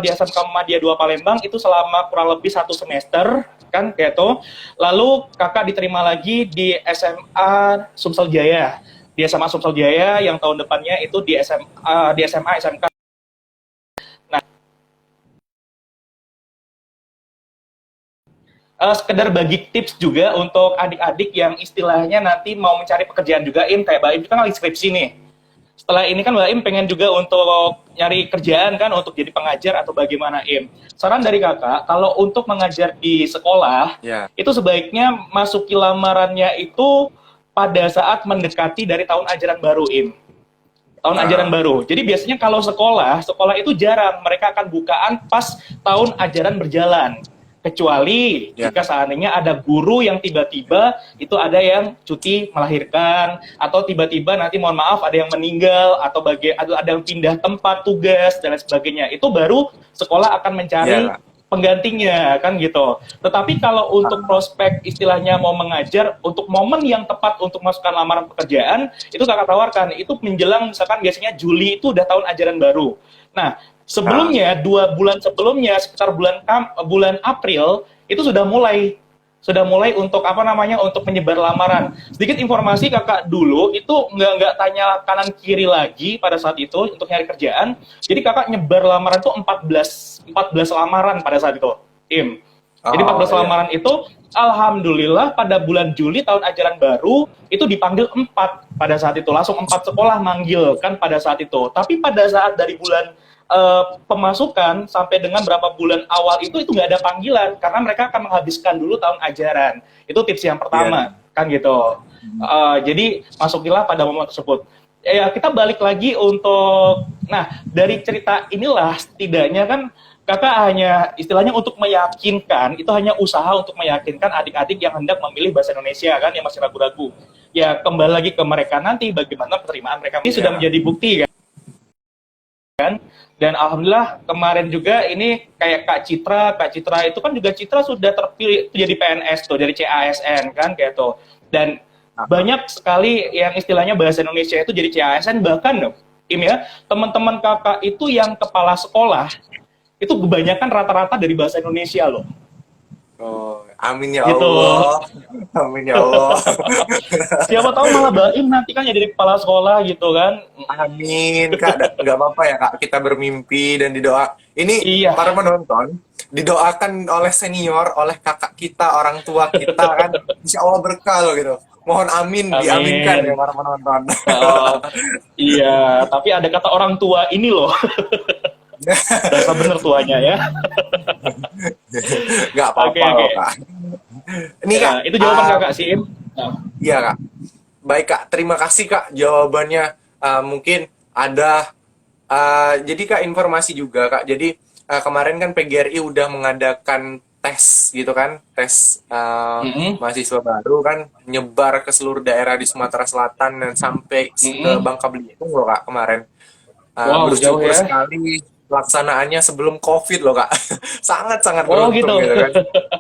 di SMK Muhammadiyah 2 Palembang itu selama kurang lebih 1 semester kan kayak itu. Lalu kakak diterima lagi di SMA Sumsel Jaya. Di SMA Sumsel Jaya yang tahun depannya itu di SMA SMK. Nah, sekedar bagi tips juga untuk adik-adik yang istilahnya nanti mau mencari pekerjaan juga, kayak Mbak Im kan lagi skripsi nih. Setelah ini kan Mbak Im pengen juga untuk nyari kerjaan kan, untuk jadi pengajar atau bagaimana Im. Saran dari kakak, kalau untuk mengajar di sekolah, ya. itu sebaiknya masuki lamarannya itu pada saat mendekati dari tahun ajaran baru Im. Tahun ajaran Ah, baru. Jadi biasanya kalau sekolah itu jarang. Mereka akan bukaan pas tahun ajaran berjalan. Kecuali ya, jika seandainya ada guru yang tiba-tiba itu ada yang cuti melahirkan, atau tiba-tiba nanti mohon maaf ada yang meninggal, atau ada yang pindah tempat tugas dan lain sebagainya. Itu baru sekolah akan ya, mencari Kak. penggantinya kan gitu. Tetapi kalau untuk Ah, prospek istilahnya mau mengajar, untuk momen yang tepat untuk masukkan lamaran pekerjaan, itu kakak tawarkan, itu menjelang misalkan biasanya Juli itu udah tahun ajaran baru. Nah, ah, sebelumnya 2 bulan sebelumnya sekitar bulan April itu sudah mulai untuk apa namanya, untuk menyebar lamaran. Sedikit informasi kakak dulu itu nggak tanya kanan kiri lagi pada saat itu untuk nyari kerjaan. Jadi kakak nyebar lamaran tuh 14 lamaran pada saat itu, Im. Jadi oh 14 ya, lamaran itu, alhamdulillah pada bulan Juli tahun ajaran baru itu dipanggil 4 pada saat itu, langsung 4 sekolah manggil kan pada saat itu. Tapi pada saat dari bulan pemasukan sampai dengan berapa bulan awal itu nggak ada panggilan karena mereka akan menghabiskan dulu tahun ajaran. Itu tips yang ya, pertama kan gitu. Jadi masukilah pada momen tersebut. Ya kita balik lagi untuk, nah dari cerita inilah setidaknya kan kakak hanya istilahnya untuk meyakinkan, itu hanya usaha untuk meyakinkan adik-adik yang hendak memilih bahasa Indonesia kan, yang masih ragu-ragu. Ya kembali lagi ke mereka nanti bagaimana penerimaan mereka. Ini sudah ya. menjadi bukti kan. Dan alhamdulillah kemarin juga ini kayak Kak Citra itu kan juga Citra sudah terpilih jadi PNS tuh dari CASN kan kayak tuh. Dan Ah, banyak sekali yang istilahnya bahasa Indonesia itu jadi CASN, bahkan loh, Im ya, teman-teman kakak itu yang kepala sekolah itu kebanyakan rata-rata dari bahasa Indonesia loh. oh, amin ya Gitu. Allah, amin ya Allah, Siapa tahu malah Baim nanti kan jadi kepala sekolah gitu kan. amin Kak. Nggak apa-apa ya Kak, kita bermimpi dan didoa. Ini Iya, para penonton didoakan oleh senior, oleh kakak kita, orang tua kita kan, insya Allah berkah loh gitu. Mohon amin, diaminkan ya amin. para penonton. Oh, iya, tapi ada kata orang tua ini loh. Berasa bener tuanya ya. Nggak Oke, apa-apa oke. loh Kak. Ini Ya, Kak, itu jawaban kakak sih, Im. Nah, iya Kak. Baik Kak, terima kasih Kak jawabannya. Mungkin ada, jadi Kak informasi juga Kak. Jadi kemarin kan PGRI udah mengadakan tes gitu kan, tes mm-mm, mahasiswa baru kan, nyebar ke seluruh daerah di Sumatera Selatan dan sampai ke mm-mm. Bangka Belitung loh Kak kemarin. Wow, jauh Bersyukur ya. sekali pelaksanaannya sebelum COVID loh Kak. Sangat-sangat Oh gitu. beruntung gitu kan.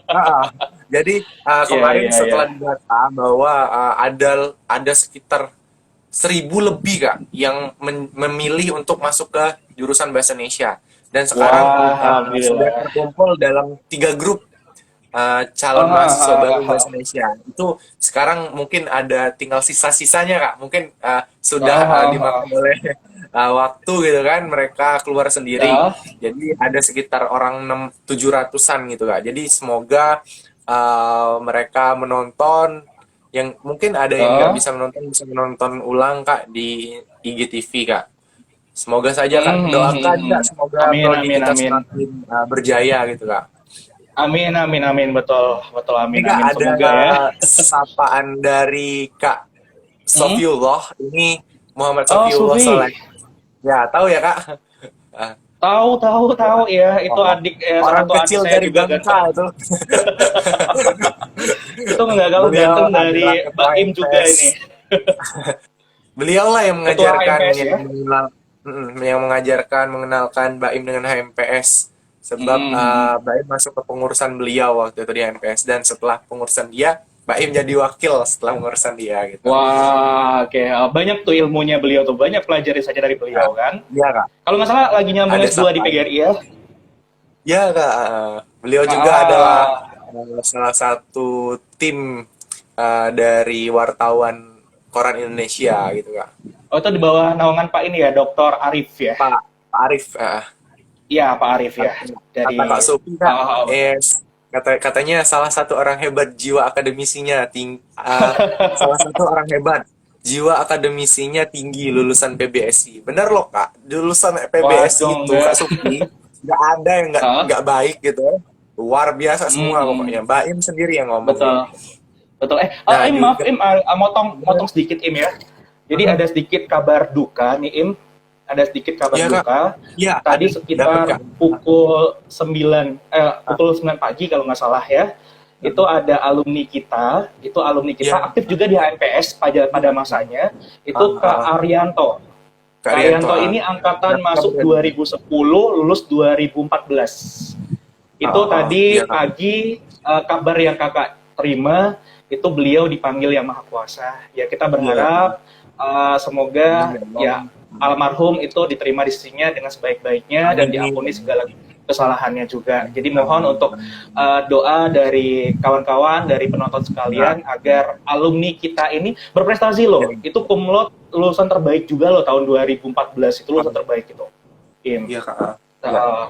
Ah, jadi Iya, kemarin iya, iya. setelah didata bahwa ada sekitar 1.000 lebih Kak yang memilih untuk masuk ke jurusan bahasa Indonesia, dan sekarang Wah, sudah alhamdulillah. terkumpul dalam 3 grup Ah, calon mahasiswa ah, baru ah, bahasa ah. Indonesia. Itu sekarang mungkin ada tinggal sisa-sisanya Kak. Mungkin sudah Ah, ah, dimakan ah. oleh waktu gitu kan, mereka keluar sendiri. Ah, Jadi ada sekitar orang 700-an gitu Kak. Jadi semoga mereka menonton, yang mungkin ada yang nggak Oh. bisa menonton ulang Kak di IGTV Kak. Semoga saja Kak, doakan Kak, Hmm. semoga Amin, prodi amin, kita amin. semakin berjaya gitu Kak. Amin, amin, amin. Betul, betul. Ini Amin, Kak amin. ada Semoga ya. sapaan dari Kak Hmm? Sofiullah, ini Muhammad Oh, Sofiullah Soleh. Sufi. Ya, tahu ya Kak? Ah, Tahu, tahu, ya. tahu ya. Itu Oh, adik, salah orang satu adik kecil saya dari juga Bangka ganteng. itu. Itu nggak kalah Beliau ganteng adalah dari ketua Baim juga MPS. ini. Beliau lah yang Ketua mengajarkan, HMPS yang ya. yang mengajarkan, mengenalkan Baim dengan HMPS. Sebab Hmm. Baim masuk ke pengurusan beliau waktu itu di HMPS, dan setelah pengurusan dia, Baim jadi wakil setelah pengurusan dia gitu. Wah, oke. Banyak tuh ilmunya beliau tuh. Banyak pelajari saja dari Nah, beliau kan. iya Kak, Kalau nggak salah lagi nyambung ada S2 di sapaan. PGRI ya. Ya Kak, beliau juga adalah Ah, salah satu tim dari wartawan Koran Indonesia gitu Kak. oh itu di bawah naungan Pak ini ya, Dr. Arif ya. Pak Arif, Iya, Pak Arif ya. kata Kak Dari Sofi Kak, oh, katanya salah satu orang hebat jiwa akademisinya salah satu orang hebat jiwa akademisinya tinggi, lulusan PBSI. Bener loh Kak, lulusan PBSI waduh itu enggak. Kak Sofi nggak ada yang Ah, nggak baik gitu. Luar biasa semua pokoknya. hmm, Baim sendiri yang ngomong betul. ini. Betul. Nah Im, maaf juga, Im, motong motong sedikit Im ya. Jadi ada sedikit kabar duka nih Im. Ada sedikit kabar iya Kak, duka. iya ada Tadi dapat sekitar Kak. pukul 9 pagi kalau nggak salah ya. Itu ada alumni kita Iya, aktif juga di HMPS pada masanya. Itu Kak ah, Arianto. Kak Kak Rianto, Arianto ini angkatan dapat masuk kabar. 2010, lulus 2014. Itu Iya tadi Kak. pagi kabar yang kakak terima itu beliau dipanggil Yang Maha Kuasa. Ya kita Iya, berharap amin semoga ya Allah. ya almarhum itu diterima di sisinya dengan sebaik-baiknya dan diampuni Amin. segala kesalahannya juga. Jadi mohon untuk Amin. doa dari kawan-kawan, dari penonton Nah, sekalian agar alumni kita ini berprestasi ya, loh. Itu kumlot lulusan terbaik juga loh tahun 2014 itu lulusan terbaik itu. Im. iya Kak. Iya. Uh,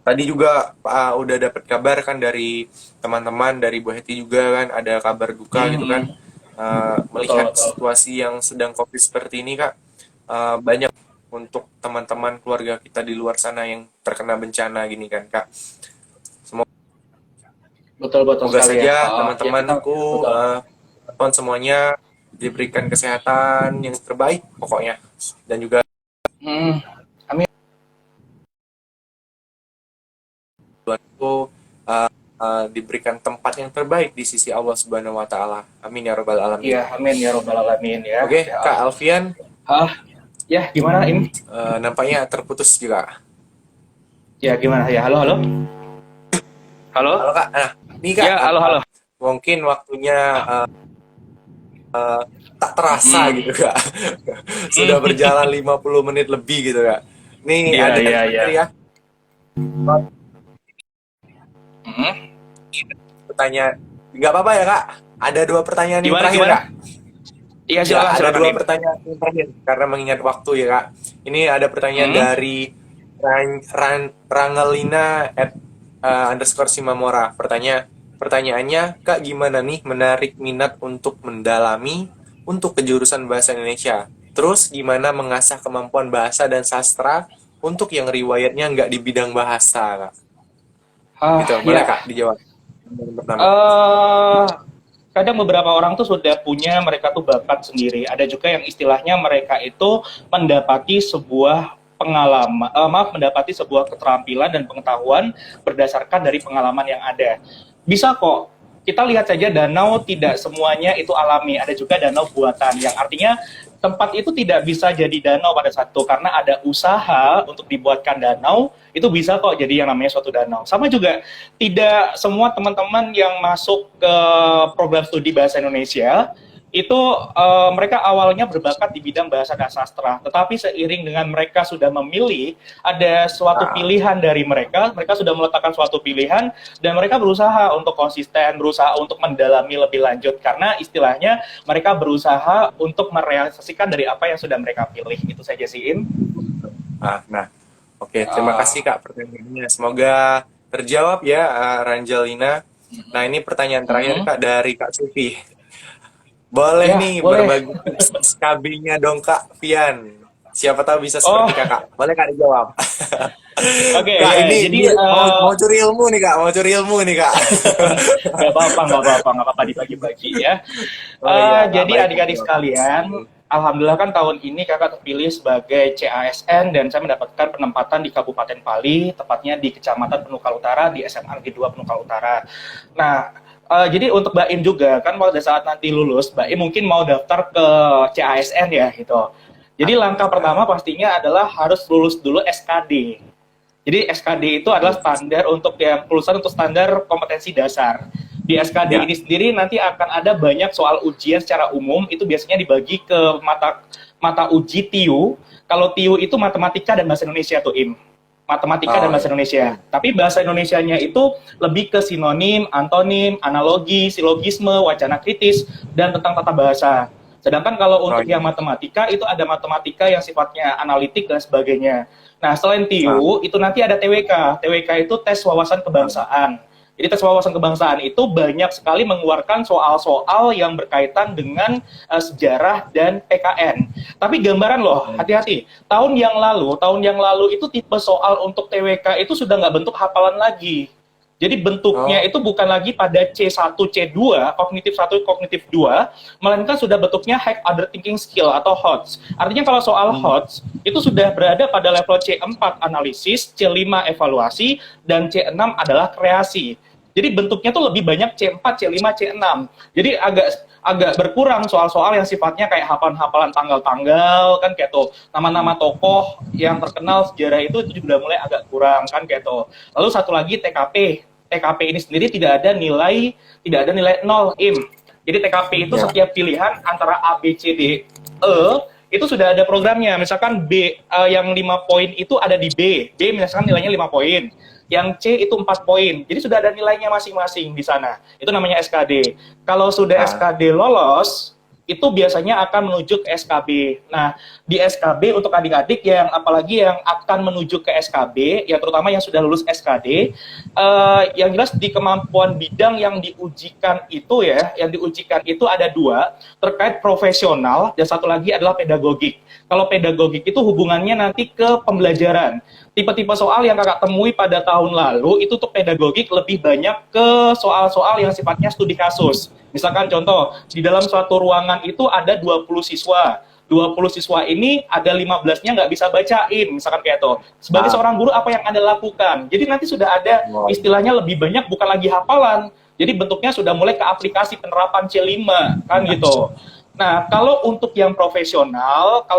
Tadi juga udah dapat kabar kan dari teman-teman dari Bu Heti juga kan, ada kabar duka gitu kan. betul Melihat betul. situasi yang sedang COVID seperti ini Kak, banyak untuk teman-teman keluarga kita di luar sana yang terkena bencana gini kan Kak. Betul betul Semoga sekali ya. saja Ya kita teman-temanku, betul. teman semuanya diberikan kesehatan yang terbaik pokoknya. Dan juga Hmm, amin. tuanku diberikan tempat yang terbaik di sisi Allah Subhanahu wa taala. Amin ya rabbal alamin. Iya, amin ya robbal alamin ya. Oke, Ya. Kak Alfian, Ah, ya gimana Im? nampaknya terputus juga. Ya gimana ya? Halo halo. Halo Halo? Kak. Nah, nih Kak, Ya, halo halo. mungkin waktunya tak terasa Hmm. gitu Kak. Sudah berjalan 50 menit lebih gitu Kak. Nih Iya ada yang iya iya. terakhir ya. Hmm. Pertanyaan, nggak apa-apa ya Kak. Ada dua pertanyaan yang Gimana terakhir gimana? Kak. Iya Ya, silakan ada silakan dua Im. pertanyaan yang terakhir karena mengingat waktu ya Kak. Ini ada pertanyaan Hmm. dari Rangelina at underscore Simamora. Pertanyaannya, Kak gimana nih menarik minat untuk mendalami untuk kejurusan bahasa Indonesia? Terus gimana mengasah kemampuan bahasa dan sastra untuk yang riwayatnya nggak di bidang bahasa, Kak? Gitu, boleh Ya. Kak dijawab. Yang pertama. eh Kadang beberapa orang tuh sudah punya mereka tuh bakat sendiri. Ada juga yang istilahnya mereka itu mendapati sebuah pengalaman, mendapati sebuah keterampilan dan pengetahuan berdasarkan dari pengalaman yang ada. Bisa kok. Kita lihat saja danau tidak semuanya itu alami, ada juga danau buatan yang artinya tempat itu tidak bisa jadi danau pada satu karena ada usaha untuk dibuatkan danau, itu bisa kok jadi yang namanya suatu danau. Sama juga tidak semua teman-teman yang masuk ke program studi bahasa Indonesia itu mereka awalnya berbakat di bidang bahasa dan sastra, tetapi seiring dengan mereka sudah memilih, ada suatu Nah, pilihan dari mereka, mereka sudah meletakkan suatu pilihan dan mereka berusaha untuk konsisten, berusaha untuk mendalami lebih lanjut karena istilahnya mereka berusaha untuk merealisasikan dari apa yang sudah mereka pilih. Itu saja sih Im. nah, oke, terima kasih Uh, Kak pertanyaannya. Semoga terjawab ya, Rangelina. Nah, ini pertanyaan terakhir Mm-mm. Kak dari Kak Sufi. Boleh Ya, nih boleh. berbagi tips SKB-nya dong Kak Pian. Siapa tahu bisa seperti Oh, Kakak. Boleh Kak dijawab? oke Kak, ya. ini Jadi dia mau curi ilmu nih Kak, mau curi ilmu nih Kak. nggak apa-apa dibagi-bagi ya. Oh iya Kak, Jadi baik oke adik-adik oke. sekalian, alhamdulillah kan tahun ini kakak terpilih sebagai CASN dan saya mendapatkan penempatan di Kabupaten Pali, tepatnya di Kecamatan Penukal Utara di SMA Negeri 2 Penukal Utara. Nah, jadi untuk Mbak Im juga kan pada saat nanti lulus, Mbak Im mungkin mau daftar ke CASN ya gitu. Jadi langkah pertama pastinya adalah harus lulus dulu SKD. Jadi SKD itu adalah standar untuk yang lulusan untuk standar kompetensi dasar. Di SKD Ya. ini sendiri nanti akan ada banyak soal ujian secara umum, itu biasanya dibagi ke mata mata uji TIU. Kalau TIU itu matematika dan bahasa Indonesia tuh Im. Matematika dan Oh bahasa ya. Indonesia. Tapi bahasa Indonesianya itu lebih ke sinonim, antonim, analogi, silogisme, wacana kritis, dan tentang tata bahasa. Sedangkan kalau Oh untuk yang iya. matematika itu ada matematika yang sifatnya analitik dan sebagainya. Nah, selain Ah, TIU, itu nanti ada TWK. TWK itu tes wawasan ah. kebangsaan. Jadi tes wawasan kebangsaan itu banyak sekali mengeluarkan soal-soal yang berkaitan dengan sejarah dan PKN. Tapi gambaran loh, hati-hati. Tahun yang lalu itu tipe soal untuk TWK itu sudah nggak bentuk hafalan lagi. Jadi bentuknya Oh. itu bukan lagi pada C1, C2, kognitif 1, kognitif 2, melainkan sudah bentuknya hack other thinking skill atau HOTS. Artinya kalau soal Hmm. HOTS, itu sudah berada pada level C4 analisis, C5 evaluasi, dan C6 adalah kreasi. Jadi bentuknya tuh lebih banyak C4, C5, C6. Jadi agak agak berkurang soal-soal yang sifatnya kayak hafalan-hafalan tanggal-tanggal kan kayak tuh nama-nama tokoh yang terkenal sejarah itu juga udah mulai agak kurang kan kayak tuh. Lalu satu lagi TKP. TKP ini sendiri tidak ada nilai nol im. Jadi TKP itu Ya. setiap pilihan antara A B C D E itu sudah ada programnya. Misalkan B yang 5 poin itu ada di B. B misalkan nilainya 5 poin. Yang C itu 4 poin. Jadi sudah ada nilainya masing-masing di sana. Itu namanya SKD. Kalau sudah Ah, SKD lolos, itu biasanya akan menuju ke SKB. Nah, di SKB untuk adik-adik yang apalagi yang akan menuju ke SKB, ya terutama yang sudah lulus SKD, yang jelas di kemampuan bidang yang diujikan itu ada dua, terkait profesional dan satu lagi adalah pedagogik. Kalau pedagogik itu hubungannya nanti ke pembelajaran. Tipe-tipe soal yang kakak temui pada tahun lalu itu untuk pedagogik lebih banyak ke soal-soal yang sifatnya studi kasus. Misalkan contoh, di dalam suatu ruangan itu ada 20 siswa. 20 siswa ini ada 15-nya nggak bisa bacain, misalkan kayak itu. Sebagai ah. seorang guru, apa yang Anda lakukan? Jadi nanti sudah ada Oh, istilahnya lebih banyak, bukan lagi hafalan. Jadi bentuknya sudah mulai ke aplikasi penerapan C5, kan gitu. Nah, kalau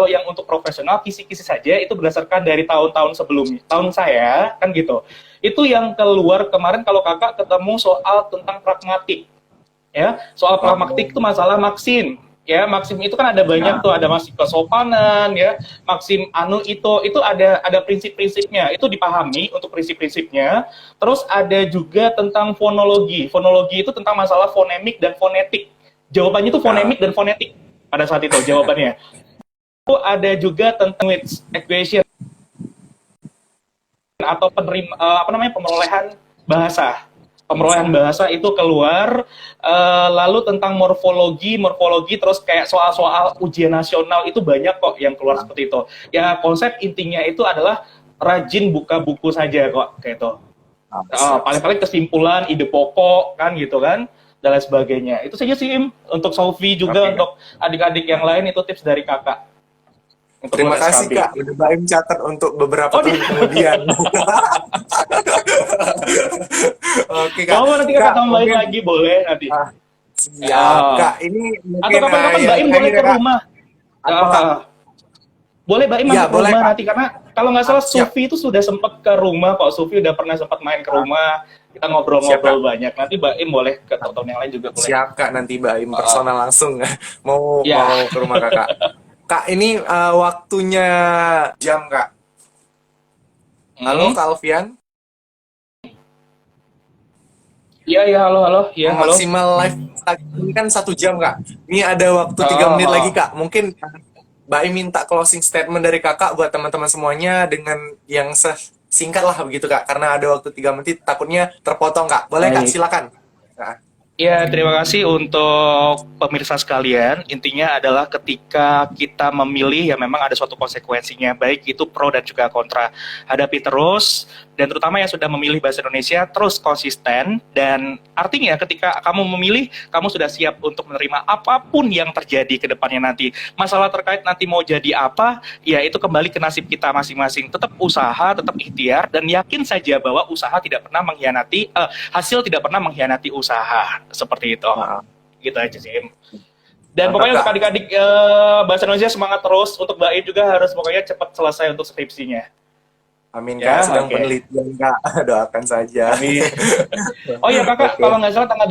yang untuk profesional, kisi-kisi saja, itu berdasarkan dari tahun-tahun sebelumnya. Tahun saya, kan gitu. Itu yang keluar kemarin kalau kakak ketemu soal tentang pragmatik ya soal oh, pragmatik itu masalah maksim ya maksim itu kan ada banyak ya. tuh ada maksim kesopanan ya maksim anu itu ada prinsip-prinsipnya itu dipahami untuk prinsip-prinsipnya terus ada juga tentang fonologi itu tentang masalah fonemik dan fonetik jawabannya itu Ah, fonemik dan fonetik pada saat itu jawabannya itu ada juga tentang language equation atau pemerolehan bahasa itu keluar lalu tentang morfologi terus kayak soal-soal ujian nasional itu banyak kok yang keluar ah, seperti itu ya konsep intinya itu adalah rajin buka buku saja kok kayak itu siap, siap. paling-paling kesimpulan ide pokok kan gitu kan dan lain sebagainya itu saja sih Im untuk Sofi juga Oke, Kak. untuk adik-adik yang lain itu tips dari kakak untuk Terima lulus kasih SKB. Kak, udah Baim catat untuk beberapa Oh dia tahun kemudian. Oke Kak, mau nanti kakak Kak tambahin mungkin lagi boleh nanti siap ya Kak. Ini atau mungkin kapan-kapan Mbak yang Im boleh terakhir ke ya Kak. rumah. Apa Kak? Boleh Mbak Im Iya mampir ke boleh rumah Kak. nanti karena kalau nggak salah Siap, Sufi itu sudah sempat ke rumah kok. Sufi udah pernah sempat main ke ah, rumah. Kita siap ngobrol-ngobrol Kak. banyak. Nanti Mbak Im boleh ke tahun yang lain juga boleh. Siap Kak, nanti Baim Uh, personal langsung mau ya, mau ke rumah Kakak. Kak ini waktunya jam Kak. Halo hmm. Kak Alfian. Iya iya halo halo, iya halo. Maksimal live Instagram ini kan 1 jam Kak. Ini ada waktu 3 menit lagi Oh, Kak. Mungkin Mbak Im minta closing statement dari Kakak buat teman-teman semuanya dengan yang singkat lah begitu Kak. Karena ada waktu 3 menit takutnya terpotong Kak. Boleh Kak, baik. silakan. Ya, terima kasih untuk pemirsa sekalian. Intinya adalah ketika kita memilih ya memang ada suatu konsekuensinya, baik itu pro dan juga kontra. Hadapi terus, dan terutama yang sudah memilih bahasa Indonesia, terus konsisten. Dan artinya ketika kamu memilih, kamu sudah siap untuk menerima apapun yang terjadi ke depannya nanti. Masalah terkait nanti mau jadi apa, ya itu kembali ke nasib kita masing-masing. Tetap usaha, tetap ikhtiar, dan yakin saja bahwa usaha tidak pernah mengkhianati, hasil tidak pernah mengkhianati usaha. Seperti itu. Nah, Gitu aja sih. Dan mantap pokoknya untuk Kak. adik-adik bahasa Indonesia semangat terus. Untuk Mbak In juga harus pokoknya cepat selesai untuk skripsinya. Amin Kak, Ya, sedang oke. penelitian Kak. Doakan saja. Amin. Oh iya kakak, Oke. kalau nggak salah tanggal